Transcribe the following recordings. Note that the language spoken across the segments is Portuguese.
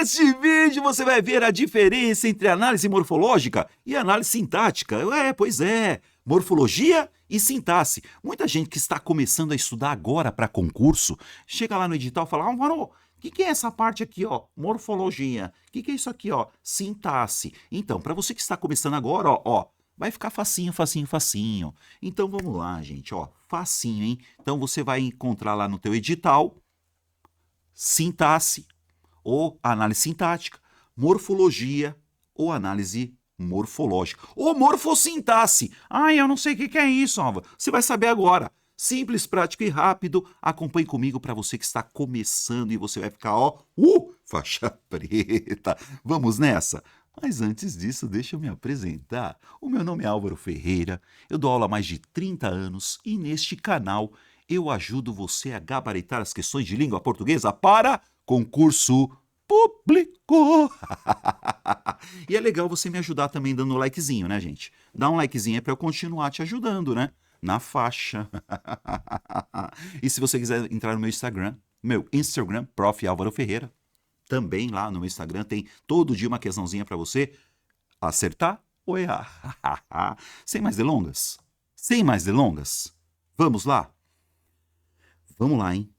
Neste vídeo você vai ver a diferença entre análise morfológica e análise sintática. Pois é, morfologia e sintaxe. Muita gente que está começando a estudar agora para concurso, chega lá no edital e fala, Álvaro, o que é essa parte aqui, ó? Morfologia. O que é isso aqui, ó? Sintaxe. Então, para você que está começando agora, ó, vai ficar facinho, facinho, facinho. Então, vamos lá, gente, ó, facinho, hein? Então, você vai encontrar lá no teu edital, sintaxe, ou análise sintática, morfologia ou análise morfológica, ou morfossintaxe. Eu não sei o que é isso, Alva. Você vai saber agora. Simples, prático e rápido. Acompanhe comigo para você que está começando e você vai ficar, ó, faixa preta. Vamos nessa? Mas antes disso, deixa eu me apresentar. O meu nome é Álvaro Ferreira, eu dou aula há mais de 30 anos e neste canal eu ajudo você a gabaritar as questões de língua portuguesa para concurso público. E é legal você me ajudar também dando um likezinho, né, gente? Dá um likezinho para eu continuar te ajudando, né? Na faixa. E se você quiser entrar no meu Instagram, Prof. Álvaro Ferreira, também lá no meu Instagram tem todo dia uma questãozinha para você acertar ou errar. Sem mais delongas? Vamos lá? Vamos lá, hein?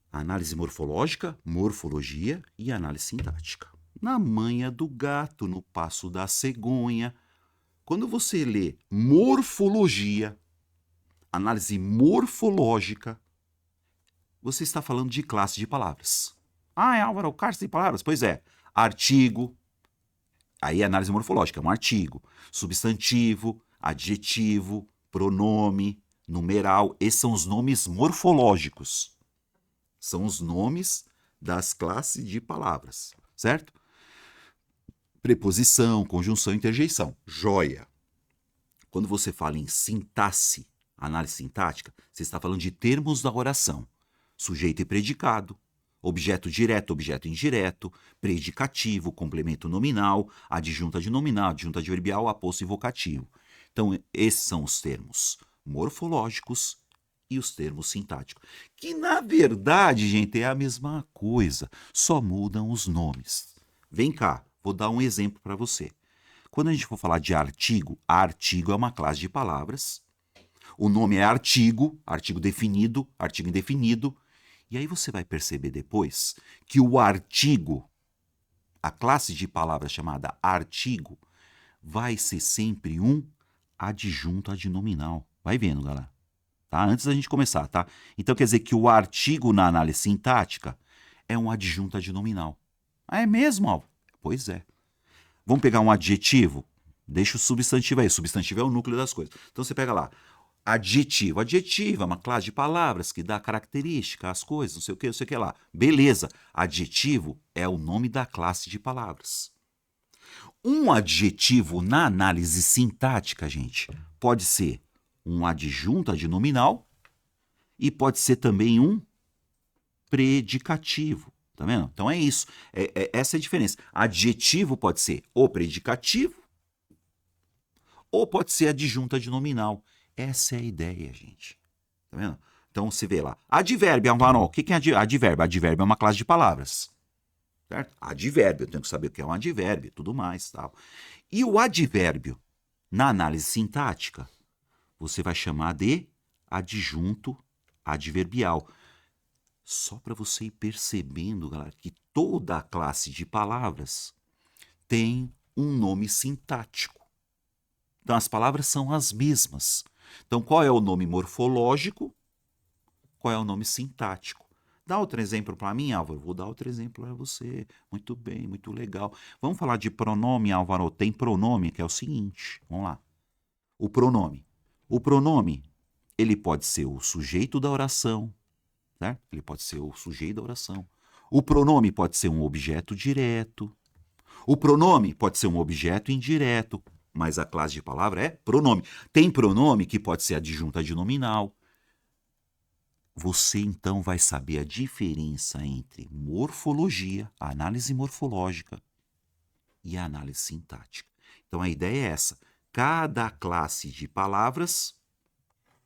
Análise morfológica, morfologia e análise sintática. Na manha do gato, no passo da cegonha. Quando você lê morfologia, análise morfológica, você está falando de classe de palavras. Álvaro, classe de palavras? Pois é. Artigo, aí é análise morfológica, é um artigo. Substantivo, adjetivo, pronome, numeral, esses são os nomes morfológicos. São os nomes das classes de palavras, certo? Preposição, conjunção, interjeição. Joia! Quando você fala em sintaxe, análise sintática, você está falando de termos da oração. Sujeito e predicado, objeto direto, objeto indireto, predicativo, complemento nominal, adjunta de nominal, adjunta adverbial, aposto e vocativo. Então, esses são os termos morfológicos e os termos sintáticos. Que, na verdade, gente, é a mesma coisa, só mudam os nomes. Vem cá, vou dar um exemplo para você. Quando a gente for falar de artigo, artigo é uma classe de palavras. O nome é artigo, artigo definido, artigo indefinido. E aí você vai perceber depois que o artigo, a classe de palavras chamada artigo, vai ser sempre um adjunto adnominal. Vai vendo, galera. Tá? Antes da gente começar, tá? Então quer dizer que o artigo na análise sintática é um adjunto adnominal. É mesmo, Álvaro? Pois é. Vamos pegar um adjetivo? Deixa o substantivo aí. O substantivo é o núcleo das coisas. Então você pega lá. Adjetivo. Adjetivo é uma classe de palavras que dá característica às coisas, não sei o que lá. Beleza. Adjetivo é o nome da classe de palavras. Um adjetivo na análise sintática, gente, pode ser um adjunto adnominal e pode ser também um predicativo. Tá vendo? Então é isso. Essa é a diferença. Adjetivo pode ser o predicativo ou pode ser adjunto adnominal. Essa é a ideia, gente. Tá vendo? Então você vê lá. Advérbio, Álvaro. O que é advérbio? Advérbio é uma classe de palavras. Certo? Advérbio, eu tenho que saber o que é um advérbio e tudo mais. Tal. E o advérbio, na análise sintática, você vai chamar de adjunto adverbial. Só para você ir percebendo, galera, que toda a classe de palavras tem um nome sintático. Então, as palavras são as mesmas. Então, qual é o nome morfológico? Qual é o nome sintático? Dá outro exemplo para mim, Álvaro? Vou dar outro exemplo para você. Muito bem, muito legal. Vamos falar de pronome, Álvaro. Tem pronome, que é o seguinte. Vamos lá. O pronome. O pronome, ele pode ser o sujeito da oração, certo? Ele pode ser o sujeito da oração. O pronome pode ser um objeto direto. O pronome pode ser um objeto indireto. Mas a classe de palavra é pronome. Tem pronome que pode ser adjunto adnominal. Você, então, vai saber a diferença entre morfologia, a análise morfológica e a análise sintática. Então, a ideia é essa. Cada classe de palavras,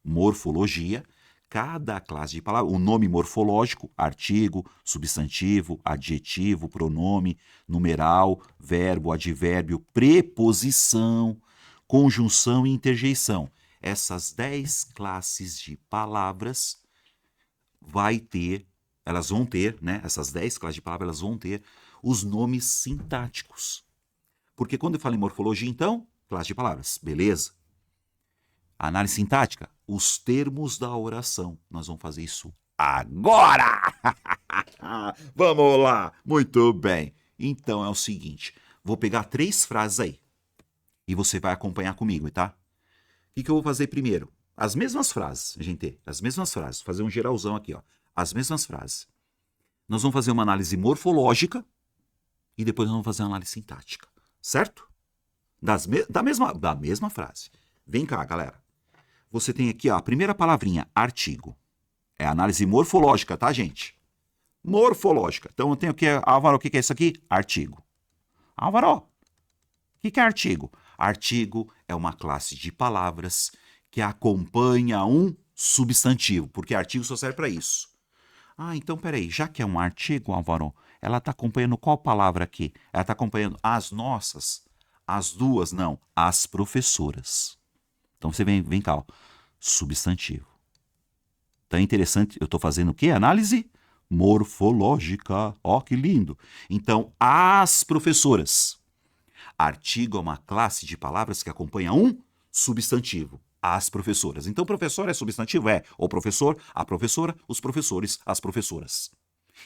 morfologia, cada classe de palavra, o nome morfológico, artigo, substantivo, adjetivo, pronome, numeral, verbo, advérbio, preposição, conjunção e interjeição. Essas 10 classes de palavras elas vão ter, né? Essas 10 classes de palavras, elas vão ter os nomes sintáticos. Porque quando eu falo em morfologia, então, classe de palavras, beleza. Análise sintática, os termos da oração. Nós vamos fazer isso agora! Vamos lá! Muito bem. Então é o seguinte, vou pegar 3 frases aí e você vai acompanhar comigo, tá? O que eu vou fazer primeiro? As mesmas frases, gente, as mesmas frases. Vou fazer um geralzão aqui, ó. As mesmas frases. Nós vamos fazer uma análise morfológica e depois nós vamos fazer uma análise sintática, certo? Da mesma frase. Vem cá, galera. Você tem aqui ó, a primeira palavrinha, artigo. É análise morfológica, tá, gente? Morfológica. Então eu tenho aqui, Álvaro, o que é isso aqui? Artigo. Álvaro, o que é artigo? Artigo é uma classe de palavras que acompanha um substantivo, porque artigo só serve para isso. Ah, então peraí, já que é um artigo, Álvaro, ela está acompanhando qual palavra aqui? Ela está acompanhando as nossas, as duas, não, as professoras. Então você vem cá, ó, substantivo. Então é interessante, eu estou fazendo o quê? Análise morfológica. Ó, que lindo. Então, as professoras. Artigo é uma classe de palavras que acompanha um substantivo. As professoras. Então, professor é substantivo? É. O professor, a professora, os professores, as professoras.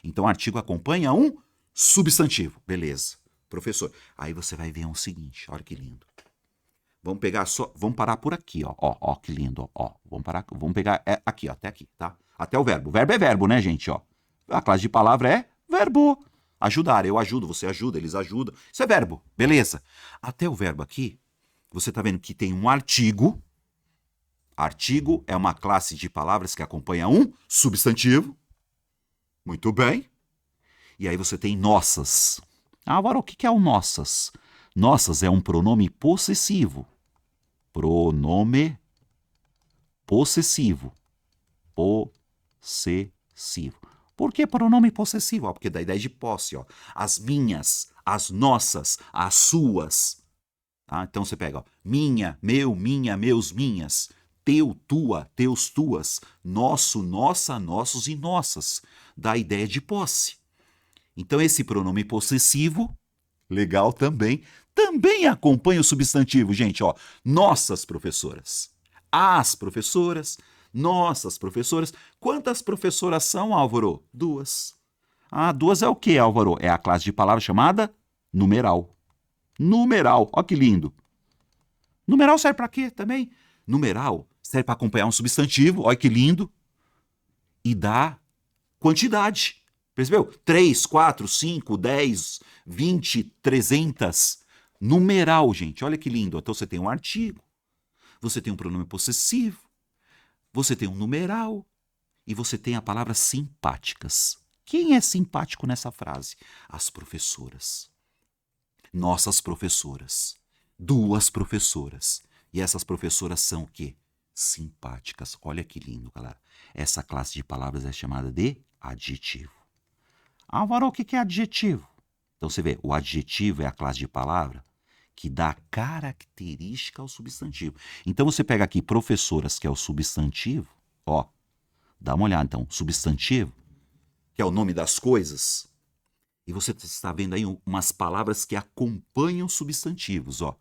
Então, artigo acompanha um substantivo. Beleza. Professor. Aí você vai ver o seguinte, olha que lindo. Vamos pegar só, vamos parar por aqui, ó. Ó, que lindo, ó. Vamos pegar aqui, ó, até aqui, tá? Até o verbo. Verbo é verbo, né, gente, ó? A classe de palavra é verbo. Ajudar, eu ajudo, você ajuda, eles ajudam. Isso é verbo, beleza. Até o verbo aqui, você tá vendo que tem um artigo. Artigo é uma classe de palavras que acompanha um substantivo. Muito bem. E aí você tem nossas. Agora, o que é o nossas? Nossas é um pronome possessivo. Pronome possessivo. Possessivo. Por que pronome possessivo? Porque dá a ideia de posse. Ó. As minhas, as nossas, as suas. Tá? Então você pega ó, minha, meu, minha, meus, minhas. Teu, tua, teus, tuas. Nosso, nossa, nossos e nossas. Dá a ideia de posse. Então esse pronome possessivo, legal também acompanha o substantivo, gente. Ó, nossas professoras. As professoras. Nossas professoras. Quantas professoras são, Álvaro? 2. Ah, 2 é o que, Álvaro? É a classe de palavra chamada numeral. Numeral, ó que lindo. Numeral serve para quê também? Numeral serve para acompanhar um substantivo, ó que lindo. E dá quantidade. Percebeu? 3, 4, 5, 10, 20, 300. Numeral, gente, olha que lindo. Então você tem um artigo, você tem um pronome possessivo, você tem um numeral e você tem a palavra simpáticas. Quem é simpático nessa frase? As professoras. Nossas professoras. 2 professoras. E essas professoras são o quê? Simpáticas. Olha que lindo, galera. Essa classe de palavras é chamada de adjetivo. Álvaro, o que é adjetivo? Então você vê, o adjetivo é a classe de palavra que dá característica ao substantivo. Então você pega aqui professoras, que é o substantivo, ó, dá uma olhada então, substantivo, que é o nome das coisas, e você está vendo aí umas palavras que acompanham substantivos, ó.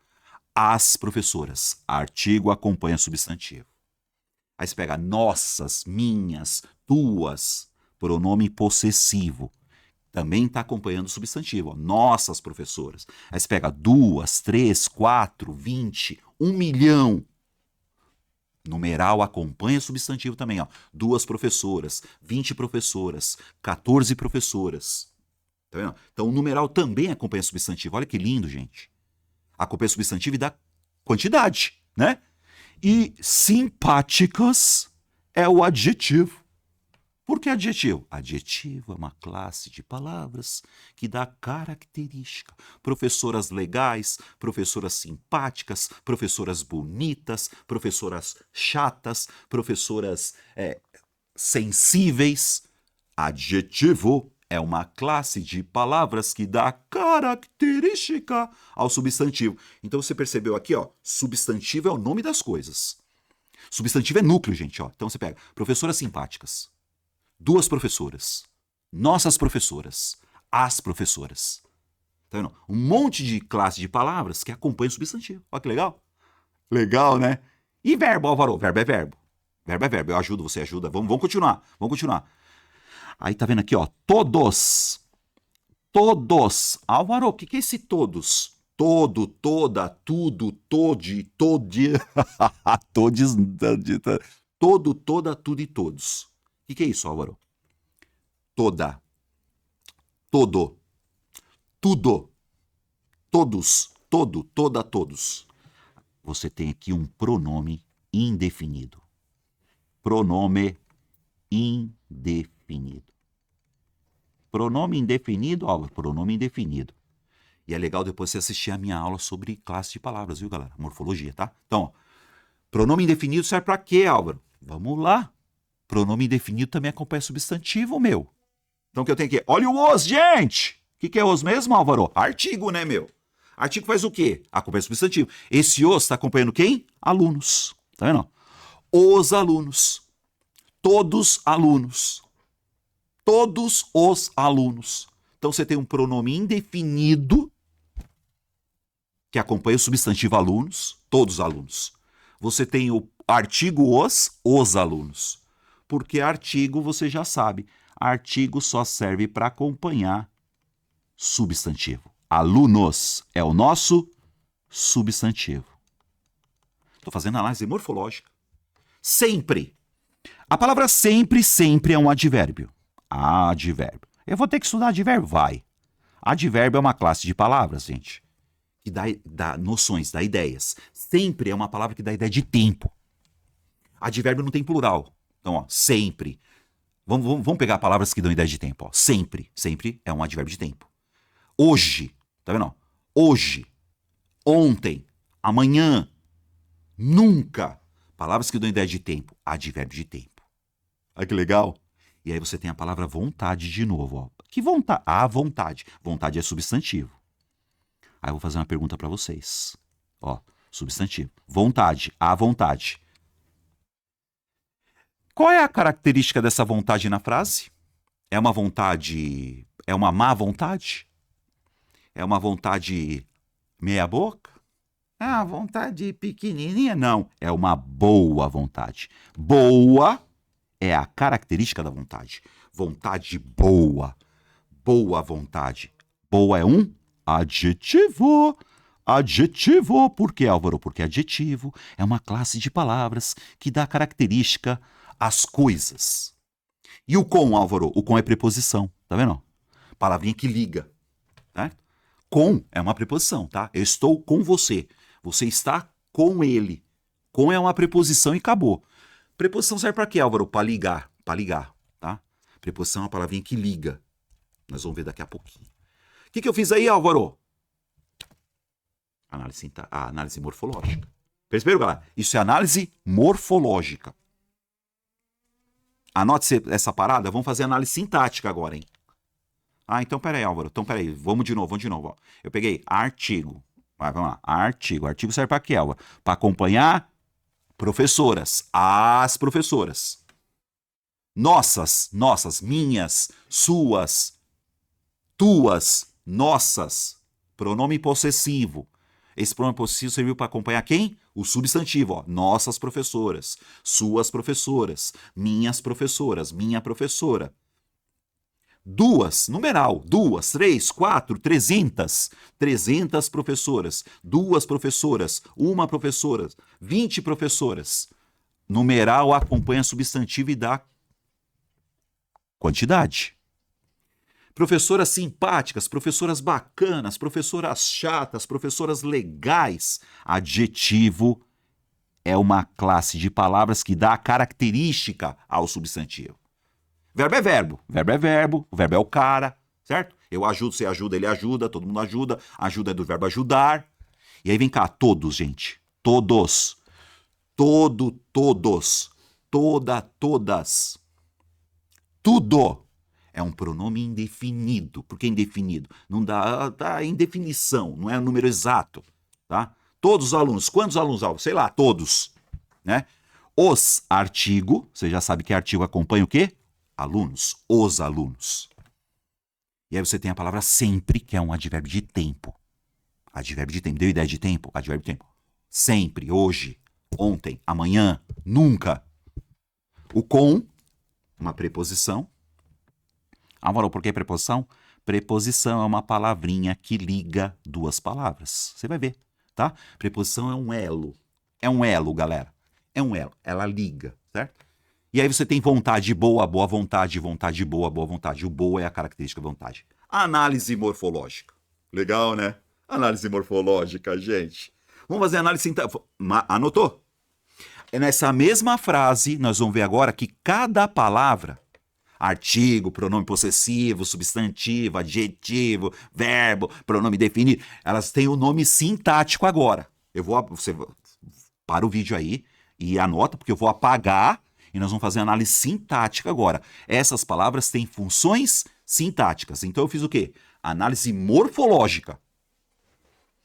As professoras, artigo acompanha substantivo. Aí você pega nossas, minhas, tuas, pronome possessivo. Também está acompanhando o substantivo. Ó. Nossas professoras. Aí você pega 2, 3, 4, 20, 1 milhão. Numeral acompanha substantivo também. Ó. 2 professoras, 20 professoras, 14 professoras. Tá vendo? Então o numeral também acompanha substantivo. Olha que lindo, gente. Acompanha substantivo e dá quantidade, né? E simpáticas é o adjetivo. Por que adjetivo? Adjetivo é uma classe de palavras que dá característica. Professoras legais, professoras simpáticas, professoras bonitas, professoras chatas, professoras sensíveis. Adjetivo é uma classe de palavras que dá característica ao substantivo. Então você percebeu aqui, ó, substantivo é o nome das coisas. Substantivo é núcleo, gente, ó. Então você pega professoras simpáticas, duas professoras, nossas professoras, as professoras. Tá vendo? Um monte de classe de palavras que acompanham o substantivo. Olha que legal. Legal, né? E verbo, Álvaro? Verbo é verbo. Verbo é verbo. Eu ajudo, você ajuda. Vamos continuar. Vamos continuar. Aí tá vendo aqui, ó. Todos. Todos. Álvaro, o que é esse todos? Todo, toda, tudo, tode, tode. Todes. Todo, toda, tudo e todos. O que é isso, Álvaro? Toda. Todo. Tudo. Todos. Todo, toda, todos. Você tem aqui um pronome indefinido. Pronome indefinido. Pronome indefinido, Álvaro, pronome indefinido. E é legal depois você assistir a minha aula sobre classe de palavras, viu, galera? Morfologia, tá? Então, ó, pronome indefinido serve pra quê, Álvaro? Vamos lá. Pronome indefinido também acompanha substantivo, meu. Então, o que eu tenho aqui? Olha o os, gente! O que é os mesmo, Álvaro? Artigo, né, meu? Artigo faz o quê? Acompanha substantivo. Esse os está acompanhando quem? Alunos. Tá vendo? Os alunos. Todos alunos. Todos os alunos. Então você tem um pronome indefinido que acompanha o substantivo alunos, todos os alunos. Você tem o artigo os alunos. Porque artigo, você já sabe, artigo só serve para acompanhar substantivo. Alunos é o nosso substantivo. Estou fazendo análise morfológica. Sempre. A palavra sempre, sempre é um advérbio. Advérbio. Eu vou ter que estudar advérbio? Vai. Advérbio é uma classe de palavras, gente, que dá noções, dá ideias. Sempre é uma palavra que dá ideia de tempo. Advérbio não tem plural. Então, ó, sempre. Vamos pegar palavras que dão ideia de tempo. Ó. Sempre. Sempre é um advérbio de tempo. Hoje. Tá vendo? Ó? Hoje. Ontem. Amanhã. Nunca. Palavras que dão ideia de tempo. Advérbio de tempo. Olha que legal. E aí você tem a palavra vontade de novo. Ó. Que vontade? A vontade. Vontade é substantivo. Aí eu vou fazer uma pergunta para vocês. Ó, substantivo. Vontade. A vontade. Qual é a característica dessa vontade na frase? É uma vontade... É uma má vontade? É uma vontade meia boca? É uma vontade pequenininha? Não. É uma boa vontade. Boa é a característica da vontade. Vontade boa. Boa vontade. Boa é um adjetivo. Adjetivo. Por que, Álvaro? Porque adjetivo é uma classe de palavras que dá característica às coisas. E o com, Álvaro? O com é preposição. Tá vendo? Palavrinha que liga. Certo? Com é uma preposição, tá? Eu estou com você. Você está com ele. Com é uma preposição e acabou. Preposição serve para quê, Álvaro? Para ligar. Para ligar, tá? Preposição é uma palavrinha que liga. Nós vamos ver daqui a pouquinho. O que eu fiz aí, Álvaro? Análise morfológica. Perceberam, galera? Isso é análise morfológica. Anote essa parada. Vamos fazer análise sintática agora, hein? Então peraí, Álvaro. Então peraí. Vamos de novo. Ó. Eu peguei artigo. Vamos lá. Artigo. Artigo serve para quê, Álvaro? Para acompanhar professoras. As professoras. Nossas, minhas, suas, tuas, nossas. Pronome possessivo. Esse pronome possessivo serviu para acompanhar quem? O substantivo. Ó. Nossas professoras, suas professoras, minha professora. Duas, numeral, 2, 3, 4, 300. 300 professoras, 2 professoras, 1 professora, 20 professoras. Numeral acompanha substantivo e dá quantidade. Professoras simpáticas, professoras bacanas, professoras chatas, professoras legais. Adjetivo é uma classe de palavras que dá característica ao substantivo. Verbo é verbo. Verbo é verbo. O verbo é o cara, certo? Eu ajudo, você ajuda, ele ajuda, todo mundo ajuda. Ajuda é do verbo ajudar. E aí vem cá, todos, gente. Todos. Todos. Toda, todas. tudo. É um pronome indefinido. Por que indefinido? Não dá, tá indefinição, não é um número exato, tá? Todos os alunos, quantos alunos? Sei lá, todos, né? Os artigo, você já sabe que artigo acompanha o quê? Alunos, os alunos. E aí você tem a palavra sempre, que é um advérbio de tempo. Advérbio de tempo. Deu ideia de tempo? Advérbio de tempo. Sempre, hoje, ontem, amanhã, nunca. O com, uma preposição. Álvaro, por que preposição? Preposição é uma palavrinha que liga duas palavras. Você vai ver, tá? Preposição é um elo. É um elo, galera. É um elo. Ela liga, certo? E aí você tem vontade boa, boa vontade, vontade boa, boa vontade. O boa é a característica da vontade. Análise morfológica. Legal, né? Análise morfológica, gente. Vamos fazer análise sintática. Anotou? É nessa mesma frase, nós vamos ver agora que cada palavra, artigo, pronome possessivo, substantivo, adjetivo, verbo, pronome definido, elas têm o nome sintático agora. Você para o vídeo aí e anota, porque eu vou apagar e nós vamos fazer análise sintática agora. Essas palavras têm funções sintáticas. Então eu fiz o quê? Análise morfológica.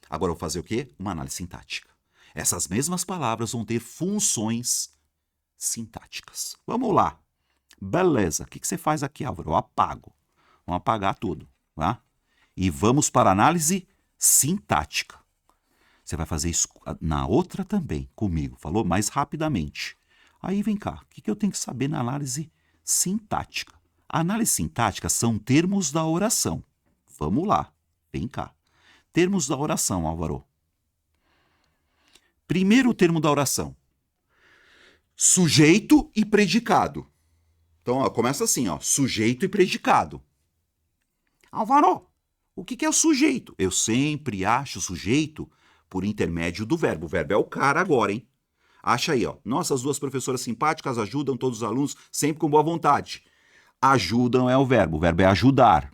Agora eu vou fazer o quê? Uma análise sintática. Essas mesmas palavras vão ter funções sintáticas. Vamos lá. Beleza. O que você faz aqui, Álvaro? Eu apago. Vamos apagar tudo, tá? E vamos para a análise sintática. Você vai fazer isso na outra também, comigo. Falou? Mais rapidamente. Aí vem cá. O que eu tenho que saber na análise sintática? A análise sintática são termos da oração. Vamos lá. Vem cá. Termos da oração, Álvaro. Primeiro termo da oração. Sujeito e predicado. Então, ó, começa assim, ó. Sujeito e predicado. Álvaro, o que é o sujeito? Eu sempre acho o sujeito por intermédio do verbo. O verbo é o cara agora, hein? Acha aí, ó. Nossas duas professoras simpáticas ajudam todos os alunos sempre com boa vontade. Ajudam é o verbo é ajudar.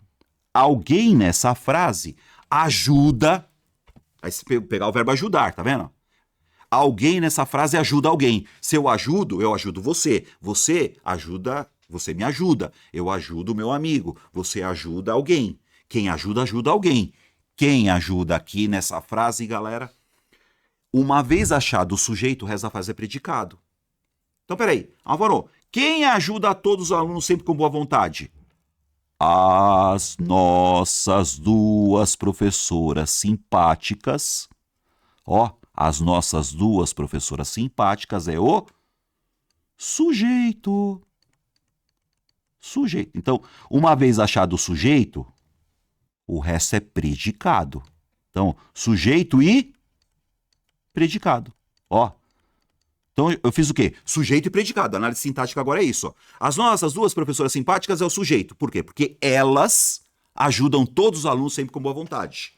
Alguém nessa frase ajuda. Aí você pegar o verbo ajudar, tá vendo? Alguém nessa frase ajuda alguém. Se eu ajudo você. Você ajuda, você me ajuda. Eu ajudo o meu amigo. Você ajuda alguém. Quem ajuda, ajuda alguém. Quem ajuda aqui nessa frase, galera? Uma vez achado o sujeito, o resto da frase é predicado. Então, peraí. Álvaro, quem ajuda a todos os alunos sempre com boa vontade? As nossas duas professoras simpáticas. Ó, as nossas duas professoras simpáticas é o sujeito. Sujeito. Então, uma vez achado o sujeito, o resto é predicado. Então, sujeito e predicado. Ó. Então, eu fiz o quê? Sujeito e predicado. A análise sintática agora é isso. Ó. As nossas duas professoras simpáticas é o sujeito. Por quê? Porque elas ajudam todos os alunos sempre com boa vontade.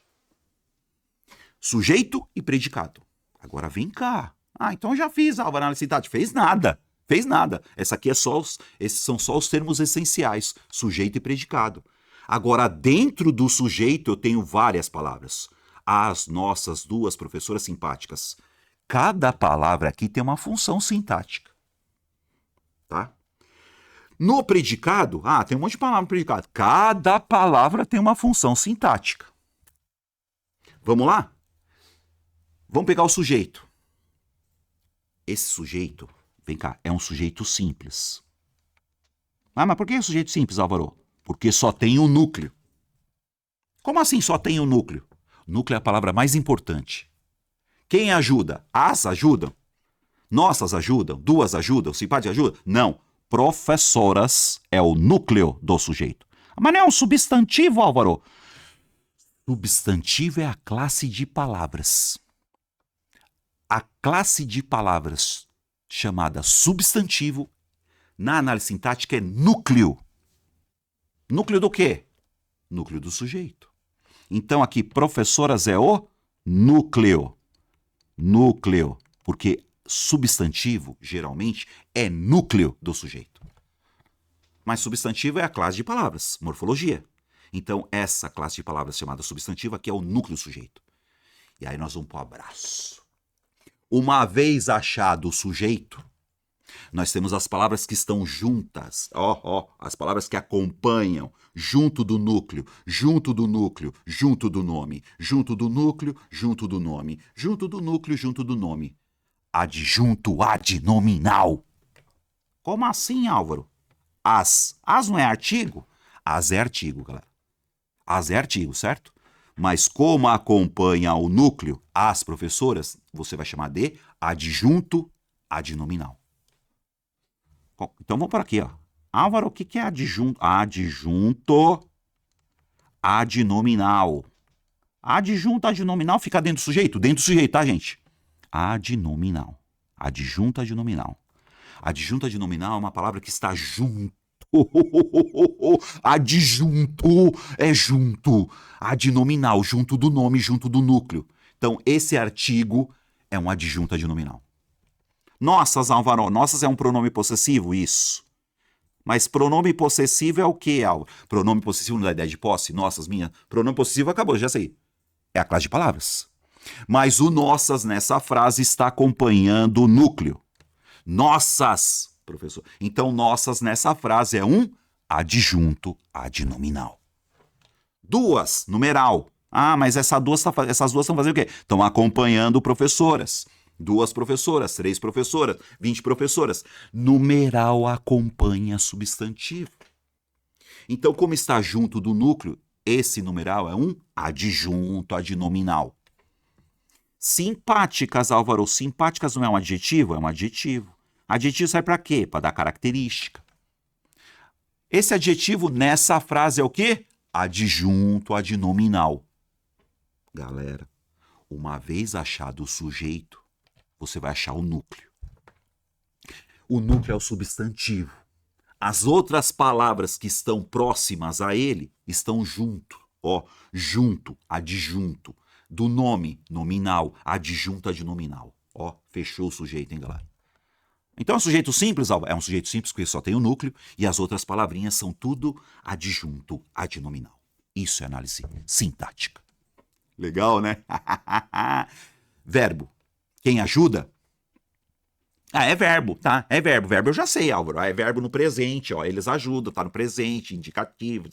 Sujeito e predicado. Agora vem cá. Então eu já fiz a análise sintática. Fez nada. Fez nada. Esses são só os termos essenciais. Sujeito e predicado. Agora, dentro do sujeito, eu tenho várias palavras. As nossas duas professoras simpáticas. Cada palavra aqui tem uma função sintática. Tá? No predicado, tem um monte de palavra no predicado. Cada palavra tem uma função sintática. Vamos lá? Vamos pegar o sujeito. Esse sujeito, vem cá, é um sujeito simples. Mas por que é um sujeito simples, Álvaro? Porque só tem um núcleo. Como assim só tem um núcleo? Núcleo é a palavra mais importante. Quem ajuda? As ajudam? Nossas ajudam? Duas ajudam? Simpáticas ajudam? Não. Professoras é o núcleo do sujeito. Mas não é um substantivo, Álvaro. Substantivo é a classe de palavras. A classe de palavras chamada substantivo, na análise sintática, é núcleo. Núcleo do quê? Núcleo do sujeito. Então, aqui, professoras é o núcleo. Núcleo. Porque substantivo, geralmente, é núcleo do sujeito. Mas substantivo é a classe de palavras, morfologia. Então, essa classe de palavras chamada substantivo aqui é o núcleo do sujeito. E aí nós vamos para o abraço. Uma vez achado o sujeito, Nós temos as palavras que estão juntas, as palavras que acompanham, junto do núcleo, junto do núcleo, junto do nome, junto do núcleo, junto do nome, junto do núcleo, junto do nome. Adjunto adnominal. Como assim, Álvaro? As não é artigo? As é artigo, galera. As é artigo, certo? Mas como acompanha o núcleo, as professoras, você vai chamar de adjunto adnominal. Então vamos por aqui, ó. Álvaro, o que é adjunto? Adjunto adnominal. Adjunto adnominal fica dentro do sujeito? Dentro do sujeito, tá, gente? Adnominal. Adjunto adnominal. Adjunto adnominal é uma palavra que está junto. Adjunto é junto. Adnominal, junto do nome, junto do núcleo. Então, esse artigo é um adjunto adnominal. Nossas, Álvaro. Nossas é um pronome possessivo? Isso. Mas pronome possessivo é o quê, Álvaro? Pronome possessivo não dá ideia de posse? Nossas, minha. Pronome possessivo acabou, já sei. É a classe de palavras. Mas o nossas nessa frase está acompanhando o núcleo. Nossas, professor. Então, nossas nessa frase é um adjunto adnominal. Duas, numeral. Mas essas duas estão fazendo o quê? Estão acompanhando professoras. 2 professoras, 3 professoras, 20 professoras. Numeral acompanha substantivo. Então, como está junto do núcleo, esse numeral é um adjunto adnominal. Simpáticas, Álvaro. Simpáticas não é um adjetivo? É um adjetivo. Adjetivo serve para quê? Para dar característica. Esse adjetivo nessa frase é o quê? Adjunto adnominal. Galera, uma vez achado o sujeito, você vai achar o núcleo. O núcleo é o substantivo. As outras palavras que estão próximas a ele estão junto. Junto, adjunto. Do nome, nominal, adjunto adnominal. Fechou o sujeito, hein, galera? Então é um sujeito simples, é um sujeito simples porque só tem o núcleo e as outras palavrinhas são tudo adjunto adnominal. Isso é análise sintática. Legal, né? Verbo. Quem ajuda? É verbo, tá? É verbo. Verbo eu já sei, Álvaro. É verbo no presente, eles ajudam, tá no presente, indicativo.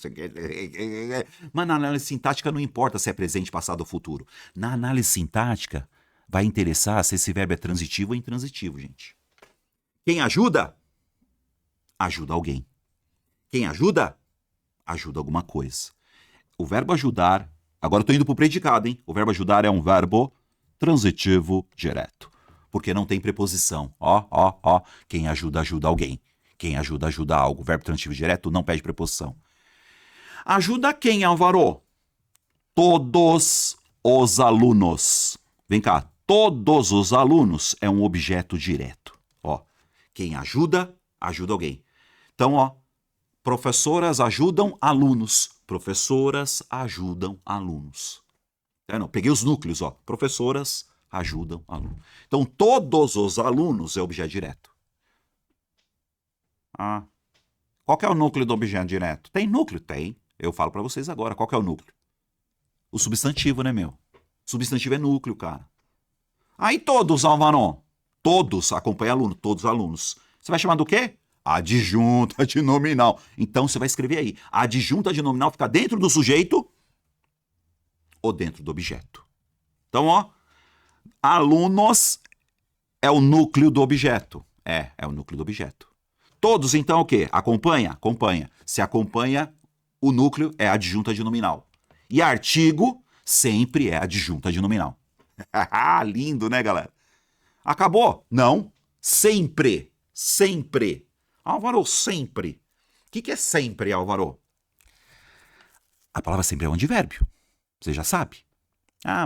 Mas na análise sintática não importa se é presente, passado ou futuro. Na análise sintática vai interessar se esse verbo é transitivo ou intransitivo, gente. Quem ajuda? Ajuda alguém. Quem ajuda? Ajuda alguma coisa. O verbo ajudar... Agora eu tô indo pro predicado, hein? O verbo ajudar é um verbo transitivo direto. Porque não tem preposição. Quem ajuda, ajuda alguém. Quem ajuda, ajuda algo. O verbo transitivo direto não pede preposição. Ajuda quem, Álvaro? Todos os alunos. Vem cá. Todos os alunos é um objeto direto. Quem ajuda, ajuda alguém. Então, professoras ajudam alunos. Professoras ajudam alunos. Peguei os núcleos, Professoras ajudam alunos. Então, todos os alunos é objeto direto. Qual que é o núcleo do objeto direto? Tem núcleo? Tem. Eu falo para vocês agora. Qual que é o núcleo? O substantivo, né, meu? Substantivo é núcleo, cara. Aí todos, Álvaro. Todos acompanham aluno, todos os alunos. Você vai chamar do quê? Adjunto adnominal. Então você vai escrever aí. Adjunto adnominal fica dentro do sujeito ou dentro do objeto. Então, alunos é o núcleo do objeto. É o núcleo do objeto. Todos, então, o quê? Acompanha? Acompanha. Se acompanha, o núcleo é adjunto adnominal. E artigo sempre é adjunto adnominal. Lindo, né, galera? Acabou? Não. Sempre. Sempre. Álvaro, sempre. O que é sempre, Álvaro? A palavra sempre é um advérbio. Você já sabe.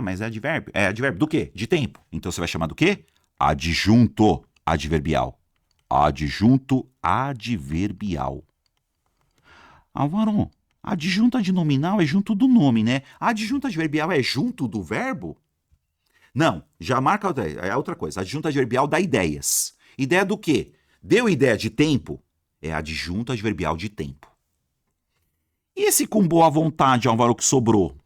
Mas é advérbio. É advérbio do quê? De tempo. Então você vai chamar do quê? Adjunto adverbial. Adjunto adverbial. Álvaro, adjunto adnominal é junto do nome, né? Adjunto adverbial é junto do verbo? Não, já marca outra coisa. Adjunto adverbial dá ideias. Ideia do quê? Deu ideia de tempo? É adjunto adverbial de tempo. E esse com boa vontade, Álvaro, que sobrou?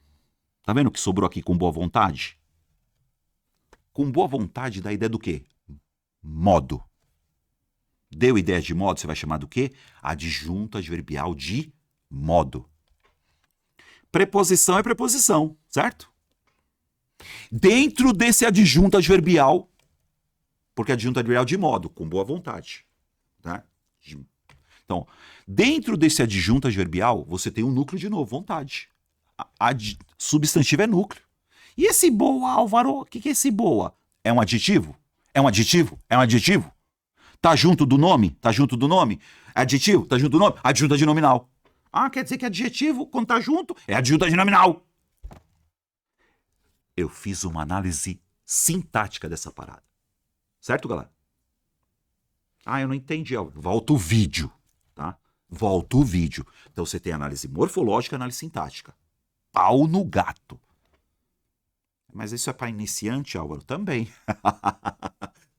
Tá vendo o que sobrou aqui com boa vontade? Com boa vontade dá ideia do quê? Modo. Deu ideia de modo, você vai chamar do quê? Adjunto adverbial de modo. Preposição é preposição, certo? Dentro desse adjunto adverbial, porque adjunto adverbial de modo, com boa vontade. Tá? Então, dentro desse adjunto adverbial, você tem um núcleo de novo, vontade. Substantivo é núcleo. E esse boa, Álvaro? O que é esse boa? É um adjetivo? É um adjetivo? É um adjetivo? Tá junto do nome? Tá junto do nome? Adjetivo? Tá junto do nome? Adjunto adnominal. Ah, quer dizer que adjetivo, quando tá junto, é adjunto adnominal. Eu fiz uma análise sintática dessa parada. Certo, galera? Ah, eu não entendi. Volta o vídeo, tá? Volta o vídeo. Então você tem análise morfológica e análise sintática. Pau no gato. Mas isso é para iniciante, Álvaro? Também.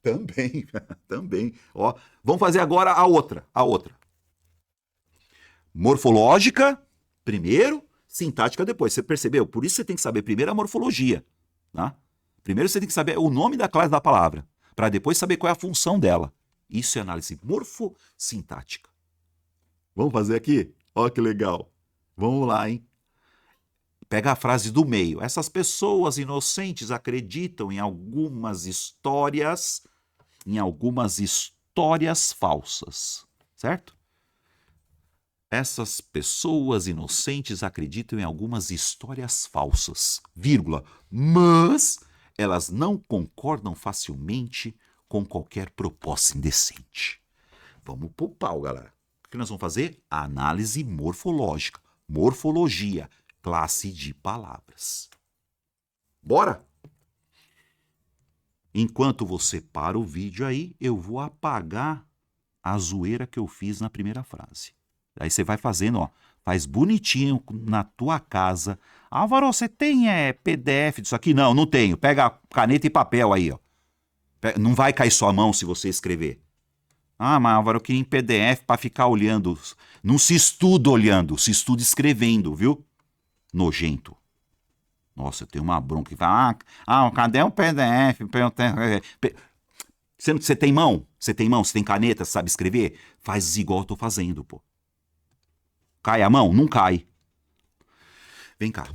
Também, também. Ó, vamos fazer agora a outra. Morfológica, primeiro, sintática depois. Você percebeu? Por isso você tem que saber primeiro a morfologia. Tá? Primeiro você tem que saber o nome da classe da palavra, para depois saber qual é a função dela. Isso é análise morfossintática. Vamos fazer aqui? Ó que legal. Vamos lá, hein? Pega a frase do meio. Essas pessoas inocentes acreditam em algumas histórias falsas, certo? Essas pessoas inocentes acreditam em algumas histórias falsas, vírgula, mas elas não concordam facilmente com qualquer proposta indecente. Vamos pro pau, galera. O que nós vamos fazer? A análise morfológica. Morfologia, classe de palavras. Bora? Enquanto você para o vídeo aí, eu vou apagar a zoeira que eu fiz na primeira frase. Aí você vai fazendo, ó, faz bonitinho na tua casa. Álvaro, você tem PDF disso aqui? Não, não tenho. Pega caneta e papel aí, ó. Não vai cair sua mão se você escrever. Ah, mas Álvaro, eu queria em PDF para ficar olhando. Não se estuda olhando, se estuda escrevendo, viu? Nojento. Nossa, eu tenho uma bronca que fala, cadê o PDF? Você tem mão? Você tem caneta, sabe escrever? Faz igual eu tô fazendo, pô. Cai a mão? Não cai. Vem cá.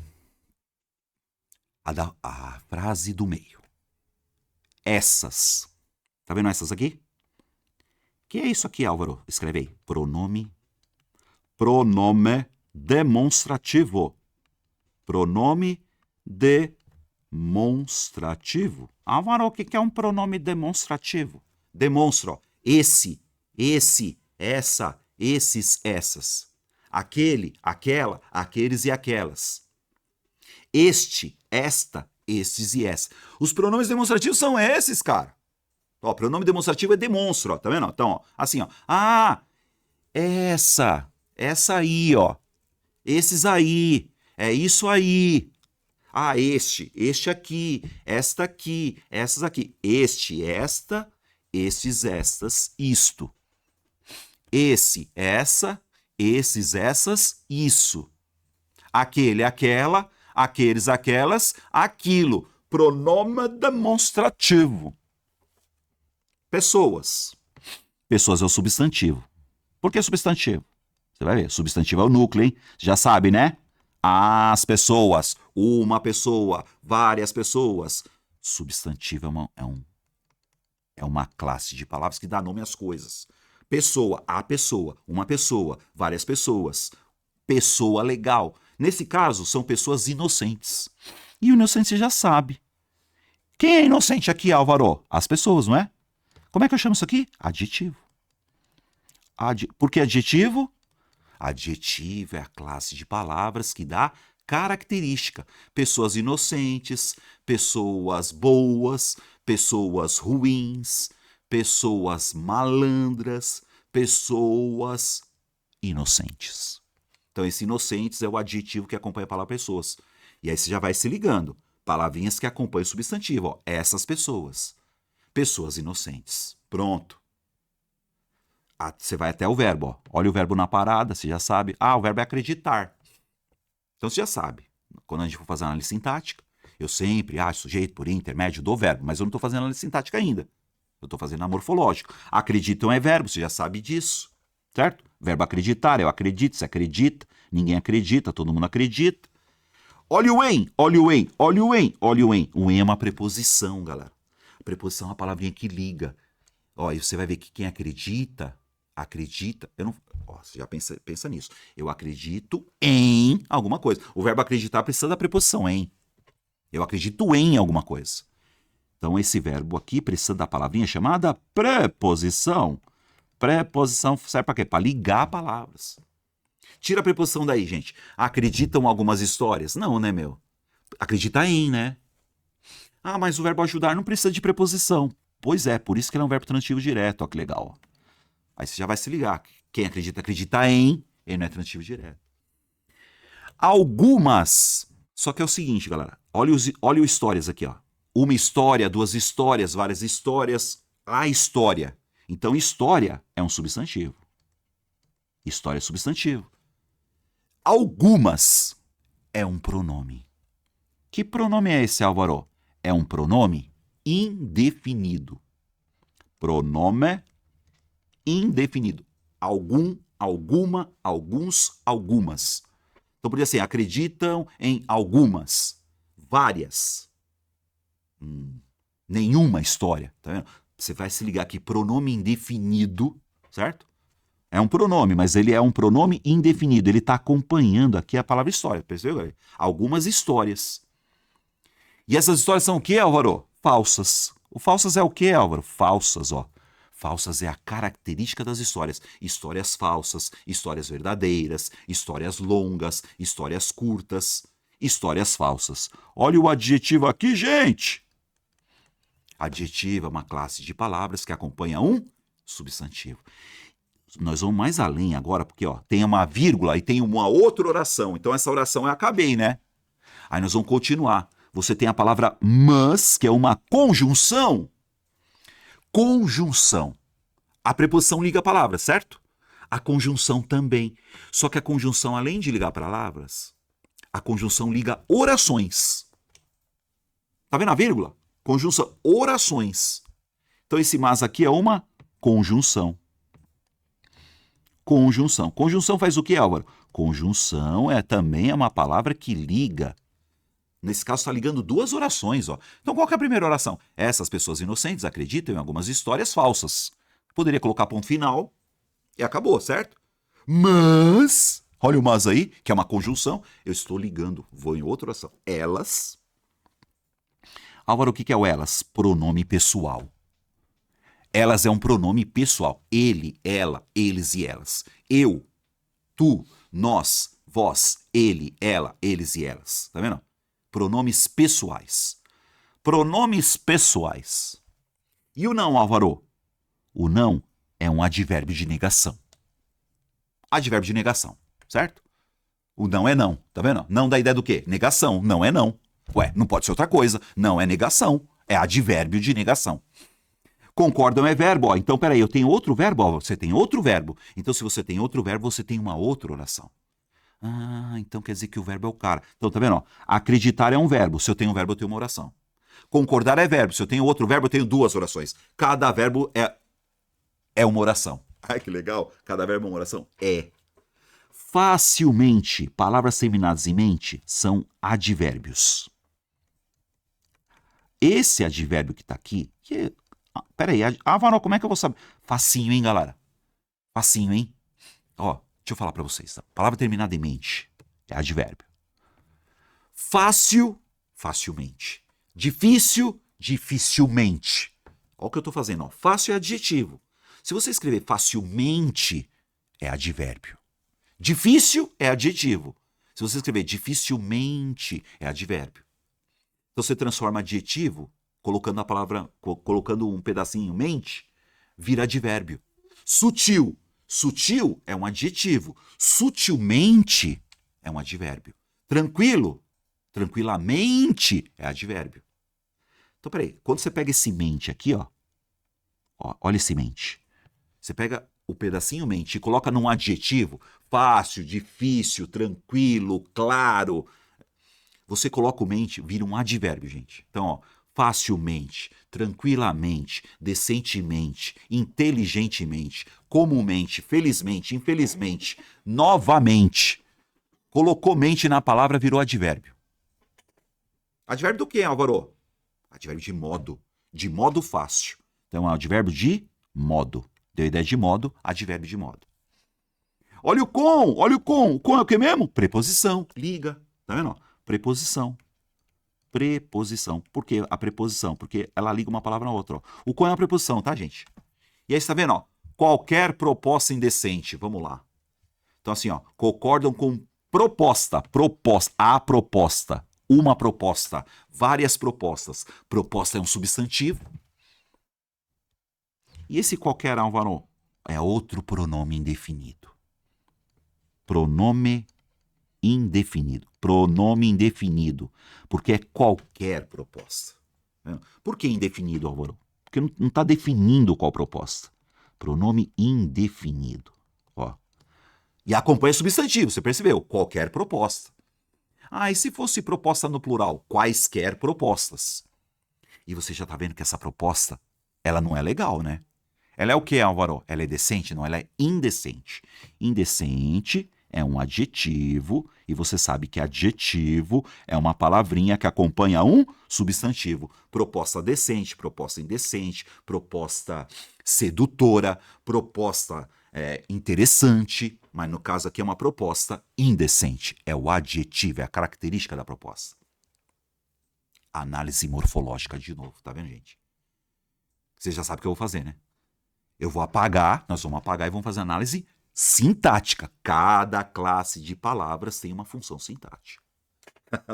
A frase do meio. Essas. Tá vendo essas aqui? Que é isso aqui, Álvaro? Escreve aí. Pronome demonstrativo. Pronome demonstrativo. Álvaro, o que é um pronome demonstrativo? Demonstra, ó, esse, essa, esses, essas. Aquele, aquela, aqueles e aquelas. Este, esta, estes e essas. Os pronomes demonstrativos são esses, cara. Ó, pronome demonstrativo é demonstra, ó, tá vendo? Então, ó, assim, ó. Ah, essa aí, ó. Esses aí, é isso aí. Ah, este aqui, esta aqui, essas aqui. Este, esta, estes, estas, isto. Esse, essa, esses, essas, isso. Aquele, aquela, aqueles, aquelas, aquilo. Pronome demonstrativo. Pessoas. Pessoas é o substantivo. Por que substantivo? Você vai ver, substantivo é o núcleo, hein? Você já sabe, né? As pessoas, uma pessoa, várias pessoas. Substantivo é uma classe de palavras que dá nome às coisas. Pessoa, a pessoa, uma pessoa, várias pessoas. Pessoa legal. Nesse caso, são pessoas inocentes. E o inocente você já sabe. Quem é inocente aqui, Álvaro? As pessoas, não é? Como é que eu chamo isso aqui? Adjetivo. Por que adjetivo? Adjetivo é a classe de palavras que dá característica. Pessoas inocentes, pessoas boas, pessoas ruins, pessoas malandras, pessoas inocentes. Então, esse inocentes é o adjetivo que acompanha a palavra pessoas. E aí você já vai se ligando. Palavrinhas que acompanham o substantivo. Ó, essas pessoas. Pessoas inocentes. Pronto. Você vai até o verbo. Ó. Olha o verbo na parada, você já sabe. Ah, o verbo é acreditar. Então você já sabe. Quando a gente for fazer análise sintática, eu sempre, sujeito, por intermédio do verbo. Mas eu não estou fazendo análise sintática ainda. Eu estou fazendo a morfológica. Acreditam é verbo, você já sabe disso, certo? Verbo acreditar, eu acredito, você acredita, ninguém acredita, todo mundo acredita. Olha o em, olha o em, olha o em, olha o em. O em é uma preposição, galera. A preposição é uma palavrinha que liga. Ó, e você vai ver que quem acredita, eu não, ó, você já pensa nisso. Eu acredito em alguma coisa. O verbo acreditar precisa da preposição em. Eu acredito em alguma coisa. Então, esse verbo aqui precisa da palavrinha chamada preposição. Preposição serve para quê? Para ligar palavras. Tira a preposição daí, gente. Acreditam algumas histórias? Não, né, meu? Acredita em, né? Ah, mas o verbo ajudar não precisa de preposição. Pois é, por isso que ele é um verbo transitivo direto. Ó, que legal. Aí você já vai se ligar. Quem acredita em, ele não é transitivo direto. Algumas. Só que é o seguinte, galera. Olha o histórias aqui, ó. Uma história, duas histórias, várias histórias. A história. Então, história é um substantivo. História é substantivo. Algumas é um pronome. Que pronome é esse, Álvaro? É um pronome indefinido. Pronome indefinido. Algum, alguma, alguns, algumas. Então, podia ser, acreditam em algumas, várias. Nenhuma história. Tá vendo? Você vai se ligar aqui, pronome indefinido, certo? É um pronome, mas ele é um pronome indefinido. Ele está acompanhando aqui a palavra história. Percebeu? Algumas histórias. E essas histórias são o quê, Álvaro? Falsas. O falsas é o quê, Álvaro? Falsas, ó. Falsas é a característica das histórias. Histórias falsas, histórias verdadeiras, histórias longas, histórias curtas, histórias falsas. Olha o adjetivo aqui, gente! Adjetivo é uma classe de palavras que acompanha um substantivo. Nós vamos mais além agora, porque ó, tem uma vírgula e tem uma outra oração. Então essa oração eu acabei, né? Aí nós vamos continuar. Você tem a palavra mas, que é uma conjunção. Conjunção. A preposição liga palavras, certo? A conjunção também. Só que a conjunção, além de ligar palavras, a conjunção liga orações. Tá vendo a vírgula? Conjunção, orações. Então esse mas aqui é uma conjunção. Conjunção. Conjunção faz o que, Álvaro? Conjunção também uma palavra que liga. Nesse caso, está ligando duas orações. Ó. Então, qual que é a primeira oração? Essas pessoas inocentes acreditam em algumas histórias falsas. Poderia colocar ponto final e acabou, certo? Mas, olha o mas aí, que é uma conjunção. Eu estou ligando, vou em outra oração. Elas. Álvaro, o que é o elas? Pronome pessoal. Elas é um pronome pessoal. Ele, ela, eles e elas. Eu, tu, nós, vós, ele, ela, eles e elas. Tá vendo? Pronomes pessoais. Pronomes pessoais. E o não, Álvaro? O não é um advérbio de negação. Advérbio de negação, certo? O não é não, tá vendo? Não dá ideia do quê? Negação, não é não. Ué, não pode ser outra coisa. Não é negação, é advérbio de negação. Concordam é verbo, ó. Então, peraí, eu tenho outro verbo, ó. Você tem outro verbo. Então, se você tem outro verbo, você tem uma outra oração. Ah, então quer dizer que o verbo é o cara. Então, tá vendo? Ó? Acreditar é um verbo. Se eu tenho um verbo, eu tenho uma oração. Concordar é verbo. Se eu tenho outro verbo, eu tenho duas orações. Cada verbo é uma oração. Ai, que legal. Cada verbo é uma oração? É. Facilmente, palavras terminadas em mente são advérbios. Esse advérbio que tá aqui, peraí, Varó, como é que eu vou saber? Facinho, hein, galera? Facinho, hein? Ó, deixa eu falar pra vocês. Tá? Palavra terminada em mente é advérbio. Fácil, facilmente. Difícil, dificilmente. Olha o que eu tô fazendo. Ó. Fácil é adjetivo. Se você escrever facilmente, é advérbio. Difícil é adjetivo. Se você escrever dificilmente, é advérbio. Então você transforma adjetivo, colocando a palavra, colocando um pedacinho mente, vira advérbio. Sutil. Sutil é um adjetivo. Sutilmente é um advérbio. Tranquilo. Tranquilamente é advérbio. Então, peraí. Quando você pega esse mente aqui, ó, olha esse mente. Você pega o pedacinho mente e coloca num adjetivo, fácil, difícil, tranquilo, claro. Você coloca o mente, vira um advérbio, gente. Então, ó, facilmente, tranquilamente, decentemente, inteligentemente, comumente, felizmente, infelizmente, novamente. Colocou mente na palavra, virou advérbio. Advérbio do quê, Álvaro? Advérbio de modo fácil. Então, é um advérbio de modo. Deu ideia de modo, advérbio de modo. Olha o com. O com é o que mesmo? Preposição, liga. Tá vendo? Preposição. Por que a preposição? Porque ela liga uma palavra na outra. Ó. O com é uma preposição, tá, gente? E aí você tá vendo, ó, qualquer proposta indecente. Vamos lá. Então, assim, ó, concordam com proposta, a proposta, uma proposta, várias propostas. Proposta é um substantivo. E esse qualquer, Álvaro, é outro pronome indefinido. Pronome indefinido. Pronome indefinido. Porque é qualquer proposta. Por que indefinido, Álvaro? Porque não está definindo qual proposta. Pronome indefinido. Ó. E acompanha substantivo, você percebeu? Qualquer proposta. Ah, e se fosse proposta no plural? Quaisquer propostas. E você já está vendo que essa proposta, ela não é legal, né? Ela é o que, Álvaro? Ela é decente? Não, ela é indecente. Indecente é um adjetivo, e você sabe que adjetivo é uma palavrinha que acompanha um substantivo. Proposta decente, proposta indecente, proposta sedutora, proposta interessante, mas no caso aqui é uma proposta indecente. É o adjetivo, é a característica da proposta. Análise morfológica de novo, tá vendo, gente? Você já sabe o que eu vou fazer, né? Eu vou apagar, nós vamos apagar e vamos fazer análise sintática. Cada classe de palavras tem uma função sintática.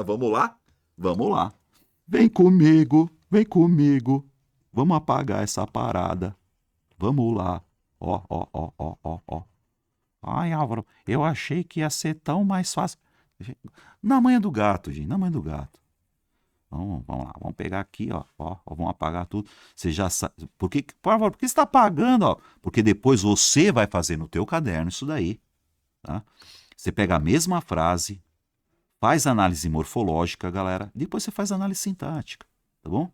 Vamos lá? Vamos lá. Vem comigo. Vamos apagar essa parada. Vamos lá. Ó. Ai, Álvaro, eu achei que ia ser tão mais fácil. Na manha do gato, gente, na manha do gato. Vamos lá, vamos pegar aqui, ó, vamos apagar tudo. Você já sabe. Por que você está apagando? Ó? Porque depois você vai fazer no teu caderno isso daí. Tá? Você pega a mesma frase, faz análise morfológica, galera, depois você faz análise sintática, tá bom?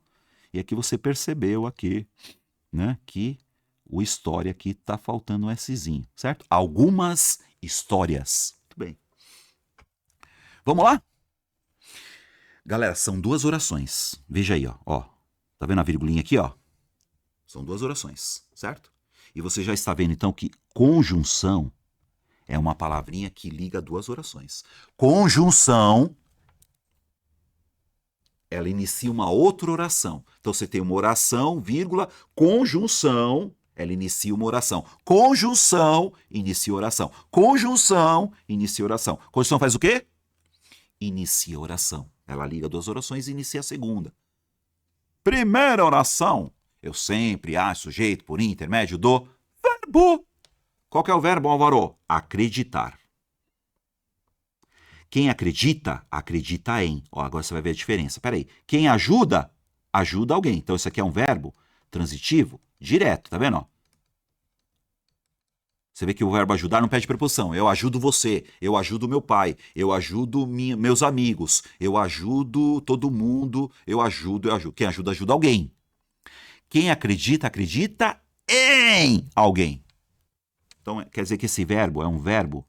E aqui você percebeu aqui, né, que o história aqui está faltando um Szinho, certo? Algumas histórias. Muito bem. Vamos lá? Galera, são duas orações. Veja aí, ó. Tá vendo a virgulinha aqui, ó? São duas orações, certo? E você já está vendo, então, que conjunção é uma palavrinha que liga duas orações. Conjunção, ela inicia uma outra oração. Então, você tem uma oração, vírgula, conjunção, ela inicia uma oração. Conjunção, inicia oração. Conjunção, inicia oração. Conjunção faz o quê? Inicia oração. Ela liga duas orações e inicia a segunda. Primeira oração. Eu sempre acho sujeito por intermédio do verbo. Qual que é o verbo, Álvaro? Acreditar. Quem acredita, acredita em. Ó, agora você vai ver a diferença. Peraí. Quem ajuda, ajuda alguém. Então, isso aqui é um verbo transitivo direto, tá vendo? Ó? Você vê que o verbo ajudar não pede preposição. Eu ajudo você, eu ajudo meu pai, eu ajudo meus amigos, eu ajudo todo mundo, eu ajudo. Quem ajuda, ajuda alguém. Quem acredita, acredita em alguém. Então, quer dizer que esse verbo é um verbo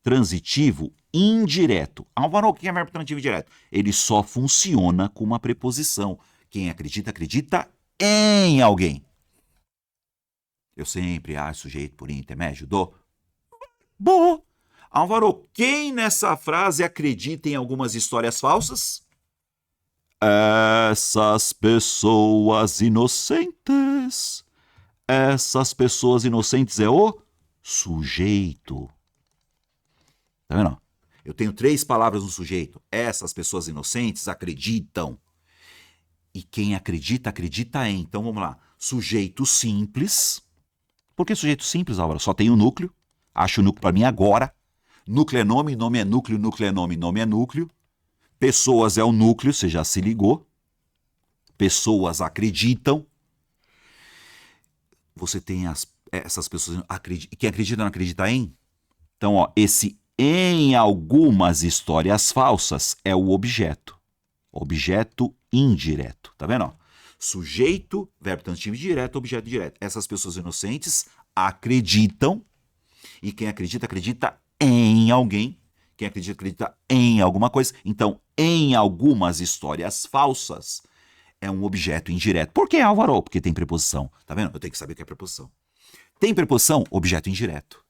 transitivo indireto. Álvaro, o que é verbo transitivo indireto? Ele só funciona com uma preposição. Quem acredita, acredita em alguém. Eu sempre acho sujeito por intermédio do verbo. Álvaro, quem nessa frase acredita em algumas histórias falsas? Essas pessoas inocentes. Essas pessoas inocentes é o sujeito. Tá vendo? Eu tenho 3 palavras no sujeito. Essas pessoas inocentes acreditam. E quem acredita, acredita em. Então vamos lá. Sujeito simples. Por que sujeito simples, Álvaro? Só tem o núcleo. Acho o núcleo para mim agora. Núcleo é nome, nome é núcleo, núcleo é nome, nome é núcleo. Pessoas é o núcleo, você já se ligou. Pessoas acreditam. Você tem essas pessoas. Quem acredita não acredita em? Então, ó, esse em algumas histórias falsas é o objeto. Objeto indireto. Tá vendo? Ó? Sujeito, verbo transitivo indireto, objeto direto. Essas pessoas inocentes acreditam, e quem acredita, acredita em alguém. Quem acredita, acredita em alguma coisa. Então, em algumas histórias falsas, é um objeto indireto. Por que, Álvaro? Porque tem preposição. Tá vendo? Eu tenho que saber o que é preposição. Tem preposição, objeto indireto.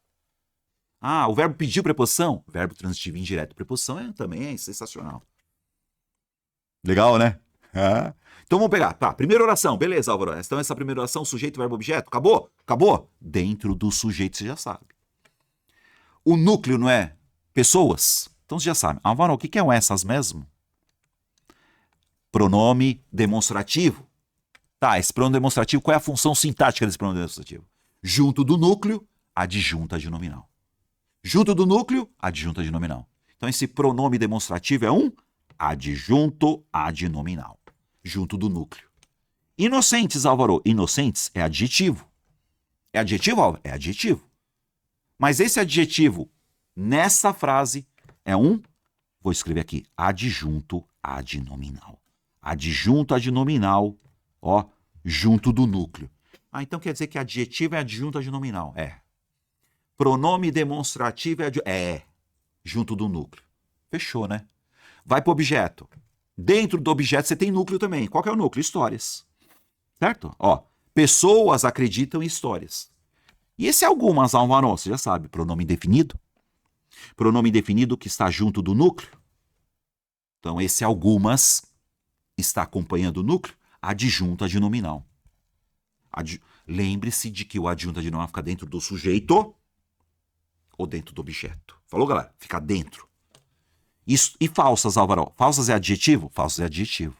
Ah, o verbo pediu preposição, verbo transitivo indireto. Preposição também é sensacional. Legal, né? Então vamos pegar. Tá, primeira oração. Beleza, Álvaro. Então essa primeira oração, sujeito, verbo, objeto. Acabou? Acabou? Dentro do sujeito você já sabe. O núcleo não é pessoas? Então você já sabe. Álvaro, o que é essas mesmo? Pronome demonstrativo. Tá, esse pronome demonstrativo, qual é a função sintática desse pronome demonstrativo? Junto do núcleo, adjunta de nominal. Junto do núcleo, adjunta de nominal. Então esse pronome demonstrativo é um adjunto adnominal. Junto do núcleo. Inocentes, Álvaro. Inocentes é adjetivo. É adjetivo, Álvaro? É adjetivo. Mas esse adjetivo, nessa frase, é um, vou escrever aqui, adjunto adnominal. Adjunto adnominal, ó, junto do núcleo. Ah, então quer dizer que adjetivo é adjunto adnominal. É. Pronome demonstrativo é junto do núcleo. Fechou, né? Vai para o objeto. Dentro do objeto você tem núcleo também. Qual que é o núcleo? Histórias. Certo? Ó, pessoas acreditam em histórias. E esse é algumas, Álvaro, você já sabe. Pronome indefinido. Pronome indefinido que está junto do núcleo. Então, esse algumas está acompanhando o núcleo. Adjunto adnominal. Lembre-se de que o adjunto adnominal fica dentro do sujeito ou dentro do objeto. Falou, galera? Fica dentro. Isso, e falsas, Álvaro? Falsas é adjetivo? Falsas é adjetivo.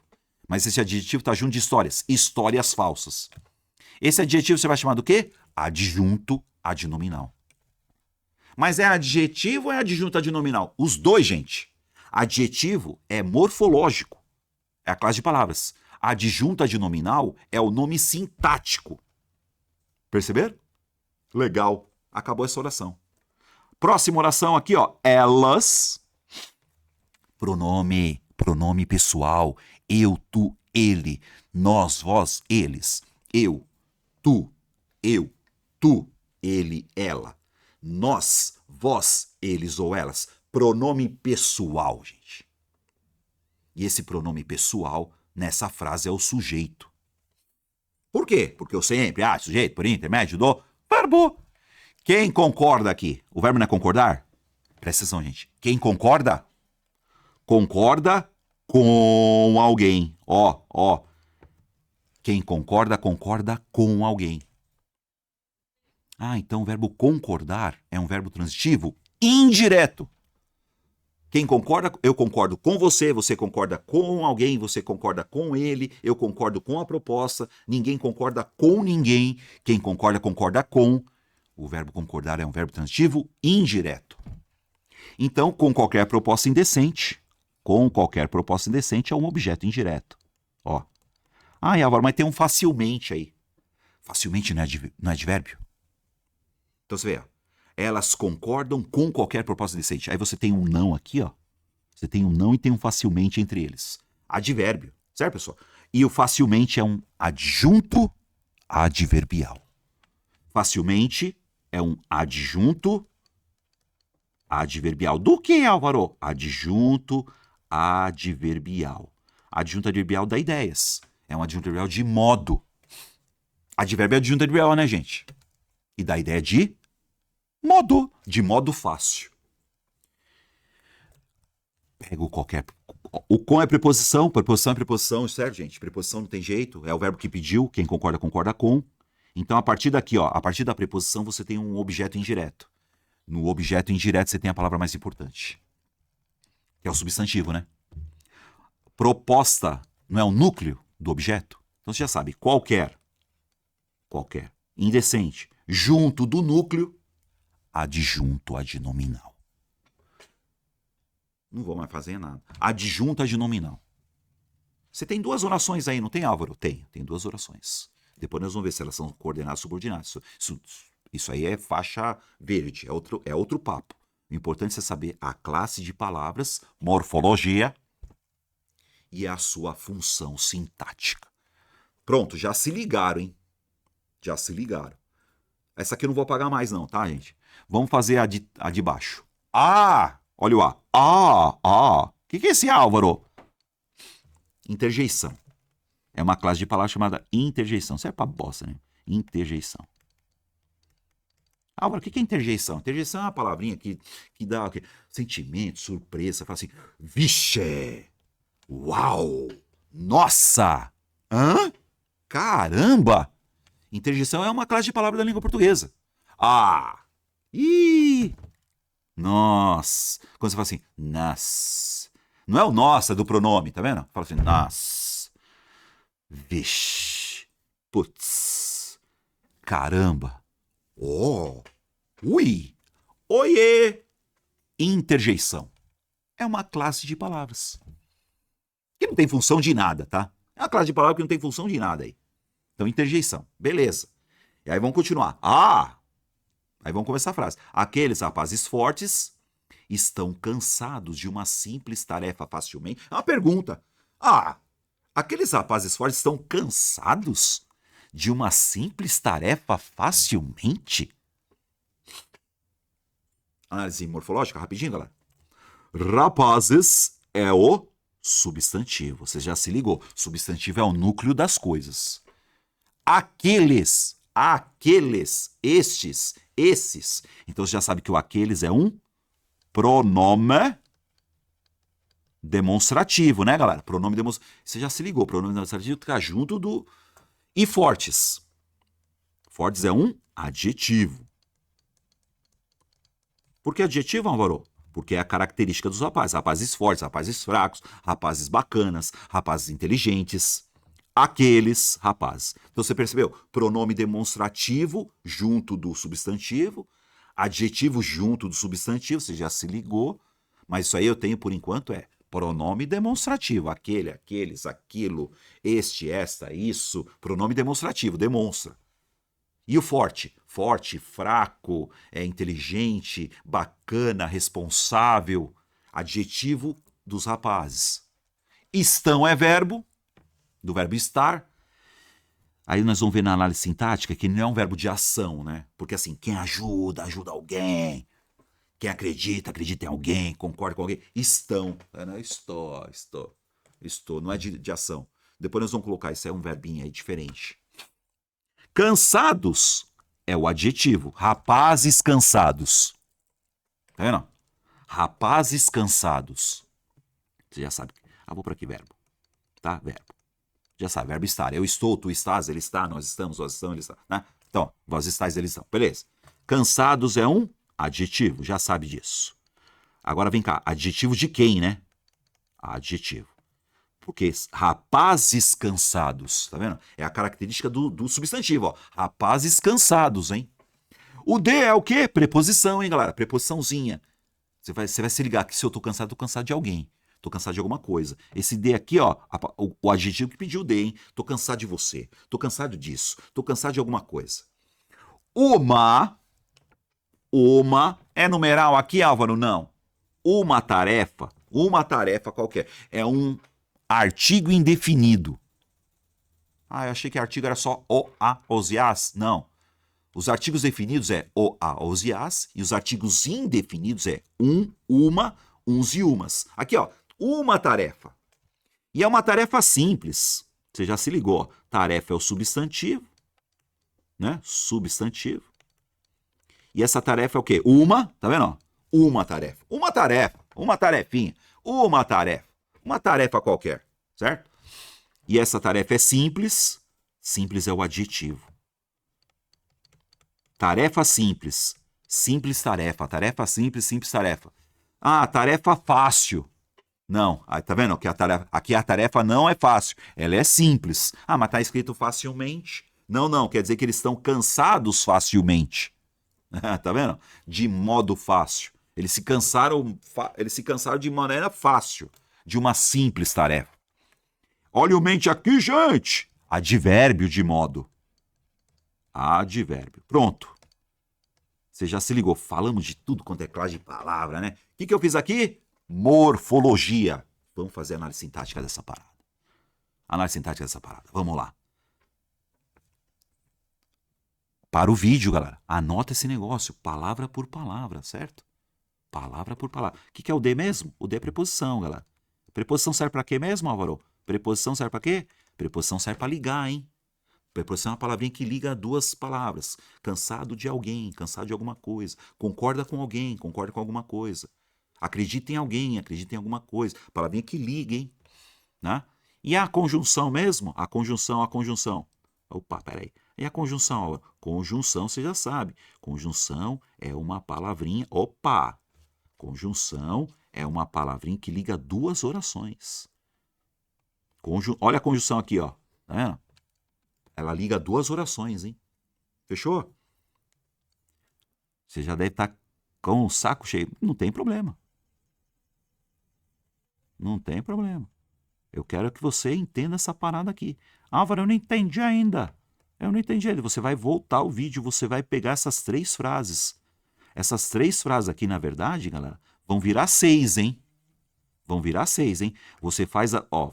Mas esse adjetivo está junto de histórias. Histórias falsas. Esse adjetivo você vai chamar do quê? Adjunto adnominal. Mas é adjetivo ou é adjunto adnominal? Os dois, gente. Adjetivo é morfológico. É a classe de palavras. Adjunto adnominal é o nome sintático. Perceberam? Legal. Acabou essa oração. Próxima oração aqui, ó. Elas. Pronome pessoal. Eu, tu, ele. Nós, vós, eles. Eu, tu, ele, ela. Nós, vós, eles ou elas. Pronome pessoal, gente. E esse pronome pessoal, nessa frase, é o sujeito. Por quê? Porque eu sempre, sujeito, por intermédio do verbo. Quem concorda aqui? O verbo não é concordar? Presta atenção, gente. Quem concorda? Concorda com alguém. Ó. Quem concorda, concorda com alguém. Então o verbo concordar é um verbo transitivo indireto. Quem concorda, eu concordo com você, você concorda com alguém, você concorda com ele, eu concordo com a proposta, ninguém concorda com ninguém, quem concorda, concorda com. O verbo concordar é um verbo transitivo indireto. Então, com qualquer proposta indecente é um objeto indireto. Ó. Álvaro, mas tem um facilmente aí. Facilmente não é advérbio? Então você vê, ó. Elas concordam com qualquer proposta decente. Aí você tem um não aqui, ó. Você tem um não e tem um facilmente entre eles. Advérbio, certo, pessoal? E o facilmente é um adjunto adverbial. Facilmente é um adjunto adverbial. Do que, Álvaro? Adjunto adverbial. Adjunto adverbial dá ideias. É um adjunto adverbial de modo. Advérbio é adjunto adverbial, né, gente? E dá ideia de modo. De modo fácil. Pego qualquer... O com é preposição. Preposição é preposição, certo, gente? Preposição não tem jeito. É o verbo que pediu. Quem concorda, concorda com. Então, a partir daqui, ó, a partir da preposição, você tem um objeto indireto. No objeto indireto, você tem a palavra mais importante. Que é o substantivo, né? Proposta não é o núcleo do objeto? Então, você já sabe. Qualquer. Indecente. Junto do núcleo, adjunto adnominal. Não vou mais fazer nada. Adjunto adnominal. Você tem duas orações aí, não tem, Álvaro? Tem duas orações. Depois nós vamos ver se elas são coordenadas ou subordinadas. Isso aí é faixa verde, é outro papo. O importante é saber a classe de palavras, morfologia e a sua função sintática. Pronto, já se ligaram, hein? Já se ligaram. Essa aqui eu não vou apagar mais não, tá, gente? Vamos fazer a de baixo. Ah! Olha o A. Ah! O que é esse A, Álvaro? Interjeição. É uma classe de palavras chamada interjeição. Serve pra bosta, né? Interjeição. Álvaro, o que é interjeição? Interjeição é uma palavrinha que dá sentimento, surpresa. Você fala assim, vixe! Uau! Nossa! Hã? Caramba! Interjeição é uma classe de palavras da língua portuguesa. Ah! Ih! Nossa! Quando você fala assim, nas. Não é o nossa do pronome, tá vendo? Fala assim, nas. Vixe. Putz. Caramba. Oh. Ui. Oiê. Interjeição. É uma classe de palavras. Que não tem função de nada, tá? É uma classe de palavras que não tem função de nada aí. Então, interjeição. Beleza. E aí vamos continuar. Ah! Aí vamos começar a frase. Aqueles rapazes fortes estão cansados de uma simples tarefa facilmente. É uma pergunta. Ah! Aqueles rapazes fortes estão cansados de uma simples tarefa facilmente? Análise morfológica, rapidinho, galera. Rapazes é o substantivo. Você já se ligou. Substantivo é o núcleo das coisas. Aqueles, esses. Então você já sabe que o aqueles é um pronome demonstrativo, né, galera? Pronome demonstrativo. Você já se ligou. Pronome demonstrativo está junto do... E fortes. Fortes é um adjetivo. Por que adjetivo, Álvaro? Porque é a característica dos rapazes. Rapazes fortes, rapazes fracos, rapazes bacanas, rapazes inteligentes. Aqueles rapazes. Então você percebeu? Pronome demonstrativo junto do substantivo, adjetivo junto do substantivo, você já se ligou, mas isso aí eu tenho por enquanto é pronome demonstrativo. Aquele, aqueles, aquilo, este, esta, isso. Pronome demonstrativo, demonstra. E o forte? Forte, fraco, inteligente, bacana, responsável. Adjetivo dos rapazes. Estão é verbo, do verbo estar. Aí nós vamos ver na análise sintática que não é um verbo de ação, né? Porque assim, quem ajuda, ajuda alguém. Quem acredita, acredita em alguém, concorda com alguém. Estão. Estou. Não é de ação. Depois nós vamos colocar, isso é um verbinho aí diferente. Cansados é o adjetivo. Rapazes cansados. Tá vendo? Rapazes cansados. Você já sabe. Ah, vou para aqui, verbo. Tá? Verbo. Já sabe, verbo estar. Eu estou, tu estás, ele está, nós estamos, ele está. Né? Então, vós estáis, eles estão. Beleza. Cansados é um adjetivo, já sabe disso. Agora vem cá, adjetivo de quem, né? Adjetivo. Porque rapazes cansados, tá vendo? É a característica do substantivo, ó. Rapazes cansados, hein? O de é o quê? Preposição, hein, galera? Preposiçãozinha. Você vai se ligar que se eu tô cansado de alguém. Tô cansado de alguma coisa. Esse de aqui, ó, o adjetivo que pediu o de, hein? Tô cansado de você. Tô cansado disso. Tô cansado de alguma coisa. Uma é numeral aqui, Álvaro? Não. Uma tarefa qualquer. É um artigo indefinido. Ah, eu achei que artigo era só o, a, os e as. Não. Os artigos definidos é o, a, os e as. E os artigos indefinidos é uma, uns e umas. Aqui, ó. Uma tarefa. E é uma tarefa simples. Você já se ligou. Ó. Tarefa é o substantivo. Né? Substantivo. E essa tarefa é o quê? Uma, tá vendo? Uma tarefa. Uma tarefinha. Uma tarefa qualquer, certo? E essa tarefa é simples. Simples é o adjetivo. Tarefa simples. Simples tarefa. Tarefa simples, simples tarefa. Ah, tarefa fácil. Não, tá vendo? Aqui a tarefa não é fácil. Ela é simples. Ah, mas tá escrito facilmente. Não, quer dizer que eles estão cansados facilmente. Tá vendo? De modo fácil. Eles se cansaram de maneira fácil, de uma simples tarefa. Olha o mente aqui, gente! Advérbio de modo. Advérbio. Pronto. Você já se ligou. Falamos de tudo quanto é classe de palavra, né? O que eu fiz aqui? Morfologia. Vamos fazer a análise sintática dessa parada. Análise sintática dessa parada. Vamos lá. Para o vídeo, galera. Anota esse negócio, palavra por palavra, certo? Palavra por palavra. O que é o de mesmo? O de é preposição, galera. Preposição serve para quê mesmo, Álvaro? Preposição serve para quê? Preposição serve para ligar, hein? Preposição é uma palavrinha que liga duas palavras. Cansado de alguém, cansado de alguma coisa. Concorda com alguém, concorda com alguma coisa. Acredita em alguém, acredita em alguma coisa. Palavrinha que liga, hein? Né? E a conjunção mesmo? A conjunção. Opa, peraí. E a conjunção, Álvaro? Conjunção, você já sabe. Conjunção é uma palavrinha. Opa! Conjunção é uma palavrinha que liga duas orações. Olha a conjunção aqui, ó. Tá vendo? Ela liga duas orações, hein? Fechou? Você já deve estar com o saco cheio. Não tem problema. Não tem problema. Eu quero que você entenda essa parada aqui. Álvaro, eu não entendi ainda. Eu não entendi ainda. Você vai voltar o vídeo, você vai pegar essas 3 frases. Essas 3 frases aqui, na verdade, galera, vão virar 6, hein? Vão virar 6, hein? Você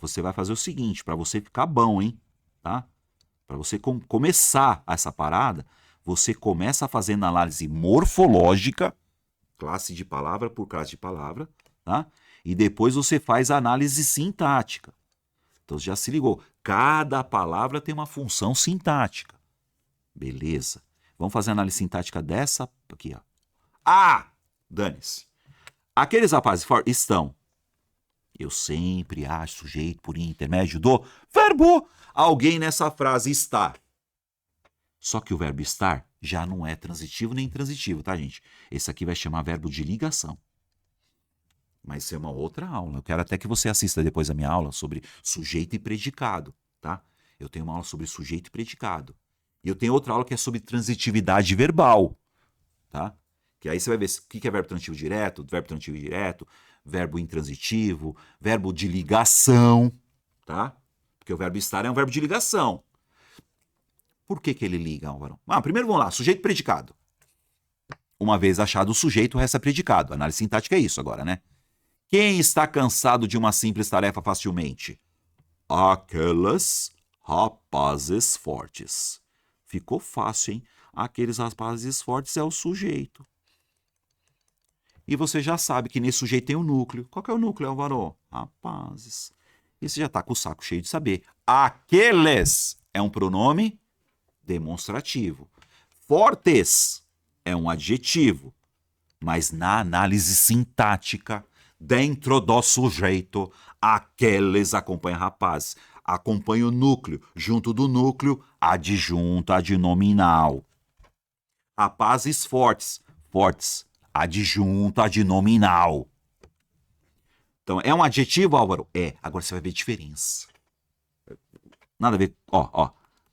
você vai fazer o seguinte, para você ficar bom, hein? Tá? Para você começar essa parada, você começa fazendo análise morfológica, classe de palavra por classe de palavra, tá? E depois você faz a análise sintática. Então já se ligou. Cada palavra tem uma função sintática. Beleza. Vamos fazer a análise sintática dessa aqui, ó. Ah! Dane-se. Aqueles rapazes fortes estão. Eu sempre acho sujeito por intermédio do verbo. Alguém nessa frase está. Só que o verbo estar já não é transitivo nem intransitivo, tá, gente? Esse aqui vai chamar verbo de ligação. Mas isso é uma outra aula. Eu quero até que você assista depois a minha aula sobre sujeito e predicado, tá? Eu tenho uma aula sobre sujeito e predicado. E eu tenho outra aula que é sobre transitividade verbal, tá? Que aí você vai ver o que é verbo transitivo direto, verbo intransitivo, verbo de ligação, tá? Porque o verbo estar é um verbo de ligação. Por que ele liga, Álvaro? Primeiro vamos lá, sujeito e predicado. Uma vez achado o sujeito, o resto é predicado. A análise sintática é isso agora, né? Quem está cansado de uma simples tarefa facilmente? Aqueles rapazes fortes. Ficou fácil, hein? Aqueles rapazes fortes é o sujeito. E você já sabe que nesse sujeito tem o núcleo. Qual que é o núcleo, Álvaro? Rapazes. E você já está com o saco cheio de saber. Aqueles é um pronome demonstrativo. Fortes é um adjetivo. Mas na análise sintática, dentro do sujeito, aqueles acompanha rapazes. Acompanha o núcleo. Junto do núcleo, adjunto adnominal. Rapazes fortes. Fortes. Adjunto adnominal. Então, é um adjetivo, Álvaro? É. Agora você vai ver a diferença. Nada a ver. Ó.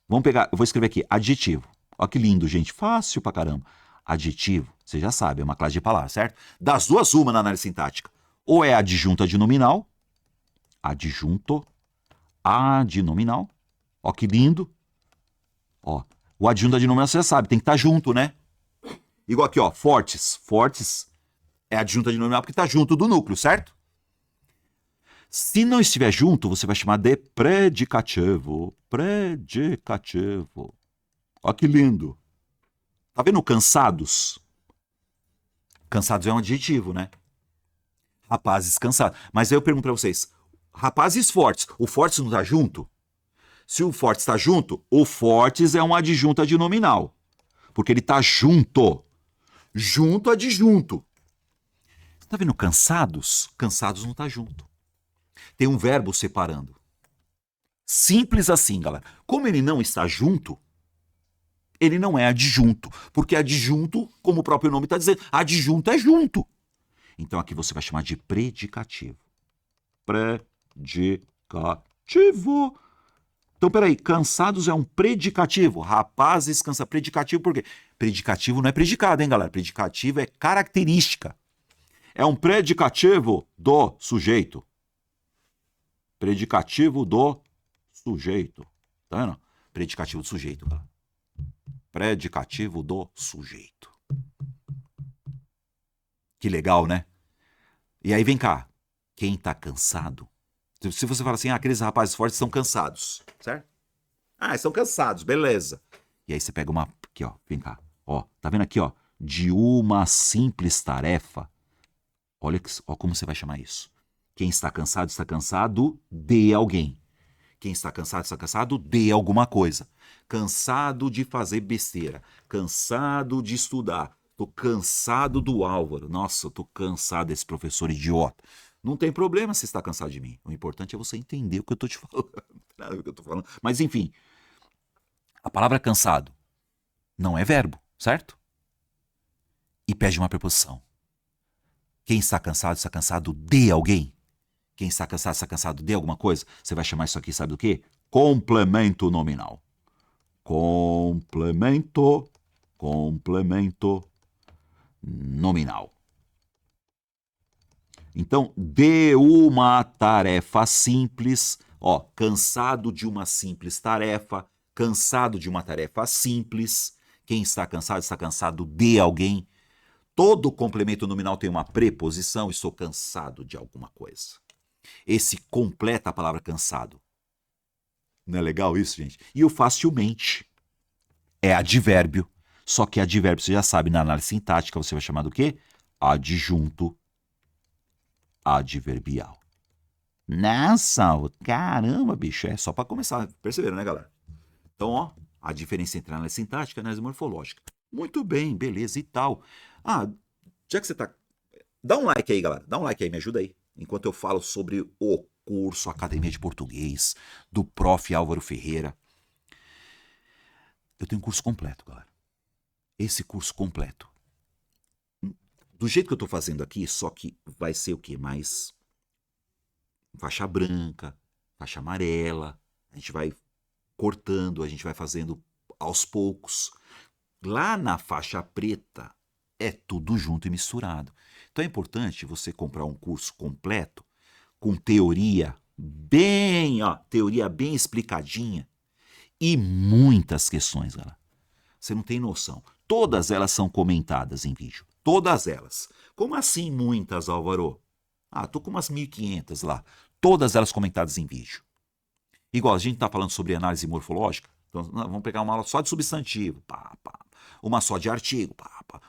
Vamos pegar, eu vou escrever aqui, adjetivo. Ó que lindo, gente. Fácil pra caramba. Adjetivo, você já sabe, é uma classe de palavras, certo? Das duas, uma na análise sintática. Ou é adjunto adnominal. Adjunto adnominal. Ó que lindo. Ó, o adjunto adnominal você já sabe, tem que estar junto, né? Igual aqui, ó, fortes. Fortes é adjunto adnominal porque está junto do núcleo, certo? Se não estiver junto, você vai chamar de predicativo. Predicativo. Ó que lindo. Tá vendo cansados? Cansados é um adjetivo, né? Rapazes cansados. Mas aí eu pergunto para vocês, rapazes fortes, o fortes não tá junto? Se o fortes está junto, o fortes é um adjunto adnominal. Porque ele tá junto. Junto adjunto. Tá vendo cansados? Cansados não tá junto. Tem um verbo separando. Simples assim, galera. Como ele não está junto, ele não é adjunto. Porque adjunto, como o próprio nome está dizendo, adjunto é junto. Então aqui você vai chamar de predicativo. Predicativo. Então, peraí, cansados é um predicativo. Rapazes cansados. Predicativo por quê? Predicativo não é predicado, hein, galera? Predicativo é característica. É um predicativo do sujeito. Predicativo do sujeito. Tá vendo? Predicativo do sujeito, galera. Predicativo do sujeito. Que legal, né? E aí, vem cá. Quem tá cansado? Se você fala assim, aqueles rapazes fortes estão cansados, certo? Estão cansados, beleza. E aí você pega uma Aqui, ó, vem cá. Ó, tá vendo aqui, ó? De uma simples tarefa. Olha ó, como você vai chamar isso. Quem está cansado de alguém. Quem está cansado de alguma coisa. Cansado de fazer besteira. Cansado de estudar. Tô cansado do Álvaro. Nossa, eu tô cansado desse professor idiota. Não tem problema se está cansado de mim. O importante é você entender o que eu tô te falando. Nada do que eu tô falando. Mas enfim, a palavra cansado não é verbo, certo? E pede uma preposição. Quem está cansado de alguém. Quem está cansado de alguma coisa. Você vai chamar isso aqui, sabe do quê? Complemento nominal. Complemento nominal. Então, de uma tarefa simples, ó, cansado de uma simples tarefa, cansado de uma tarefa simples. Quem está cansado de alguém. Todo complemento nominal tem uma preposição, estou cansado de alguma coisa. Esse completa a palavra cansado. Não é legal isso, gente? E o facilmente é advérbio, só que advérbio, você já sabe, na análise sintática você vai chamar do quê? Adjunto adverbial. Nossa, caramba, bicho, é só para começar. Perceberam, né, galera? Então, ó, a diferença entre análise sintática e análise morfológica. Muito bem, beleza e tal. Ah, já que você tá... Dá um like aí, galera. Dá um like aí, me ajuda aí. Enquanto eu falo sobre o curso Academia de Português do Prof. Álvaro Ferreira. Eu tenho um curso completo, galera. Esse curso completo. Do jeito que eu tô fazendo aqui, só que vai ser o quê? Mais faixa branca, faixa amarela. A gente vai cortando, a gente vai fazendo aos poucos. Lá na faixa preta é tudo junto e misturado. Então é importante você comprar um curso completo com teoria bem explicadinha e muitas questões, galera. Você não tem noção. Todas elas são comentadas em vídeo. Todas elas. Como assim muitas, Álvaro? Ah, tô com umas 1.500 lá. Todas elas comentadas em vídeo. Igual, a gente tá falando sobre análise morfológica. Então, vamos pegar uma aula só de substantivo. Uma só de artigo.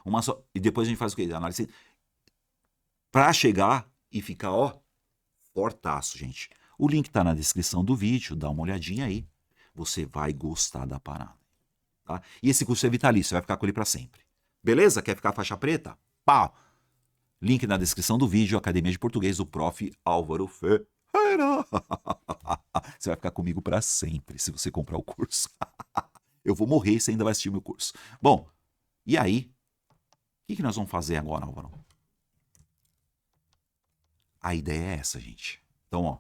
Uma só... E depois a gente faz o quê? Análise... Pra chegar e ficar, ó, fortaço, gente. O link tá na descrição do vídeo. Dá uma olhadinha aí. Você vai gostar da parada. Tá? E esse curso é vitalício, você vai ficar com ele para sempre. Beleza? Quer ficar faixa preta? Pau! Link na descrição do vídeo, Academia de Português do Prof. Álvaro Ferreira. Você vai ficar comigo para sempre se você comprar o curso. Eu vou morrer e você ainda vai assistir o meu curso. Bom, e aí? O que nós vamos fazer agora, Álvaro? A ideia é essa, gente. Então, ó,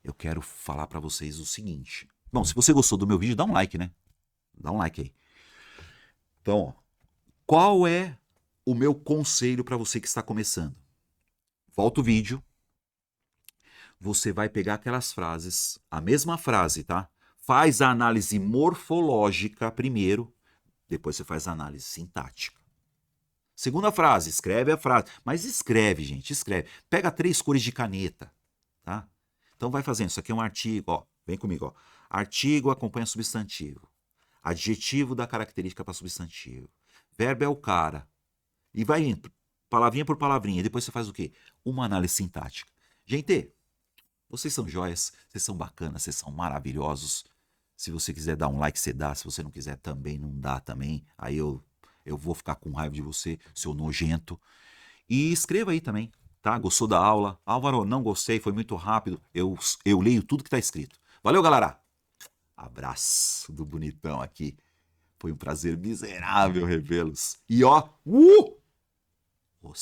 eu quero falar para vocês o seguinte. Bom, se você gostou do meu vídeo, dá um like, né? Dá um like aí. Então, ó, qual é o meu conselho para você que está começando? Volta o vídeo. Você vai pegar aquelas frases, a mesma frase, tá? Faz a análise morfológica primeiro, depois você faz a análise sintática. Segunda frase, escreve a frase. Mas escreve, gente, escreve. Pega 3 cores de caneta, tá? Então vai fazendo. Isso aqui é um artigo, ó. Vem comigo, ó. Artigo acompanha substantivo. Adjetivo dá característica para substantivo. Verbo é o cara. E vai indo, palavrinha por palavrinha. E depois você faz o quê? Uma análise sintática. Gente, vocês são joias, vocês são bacanas, vocês são maravilhosos. Se você quiser dar um like, você dá. Se você não quiser também, não dá também. Aí eu vou ficar com raiva de você, seu nojento. E escreva aí também, tá? Gostou da aula? Álvaro, não gostei, foi muito rápido. Eu leio tudo que tá escrito. Valeu, galera! Abraço do bonitão aqui. Foi um prazer miserável revê-los. E ó, os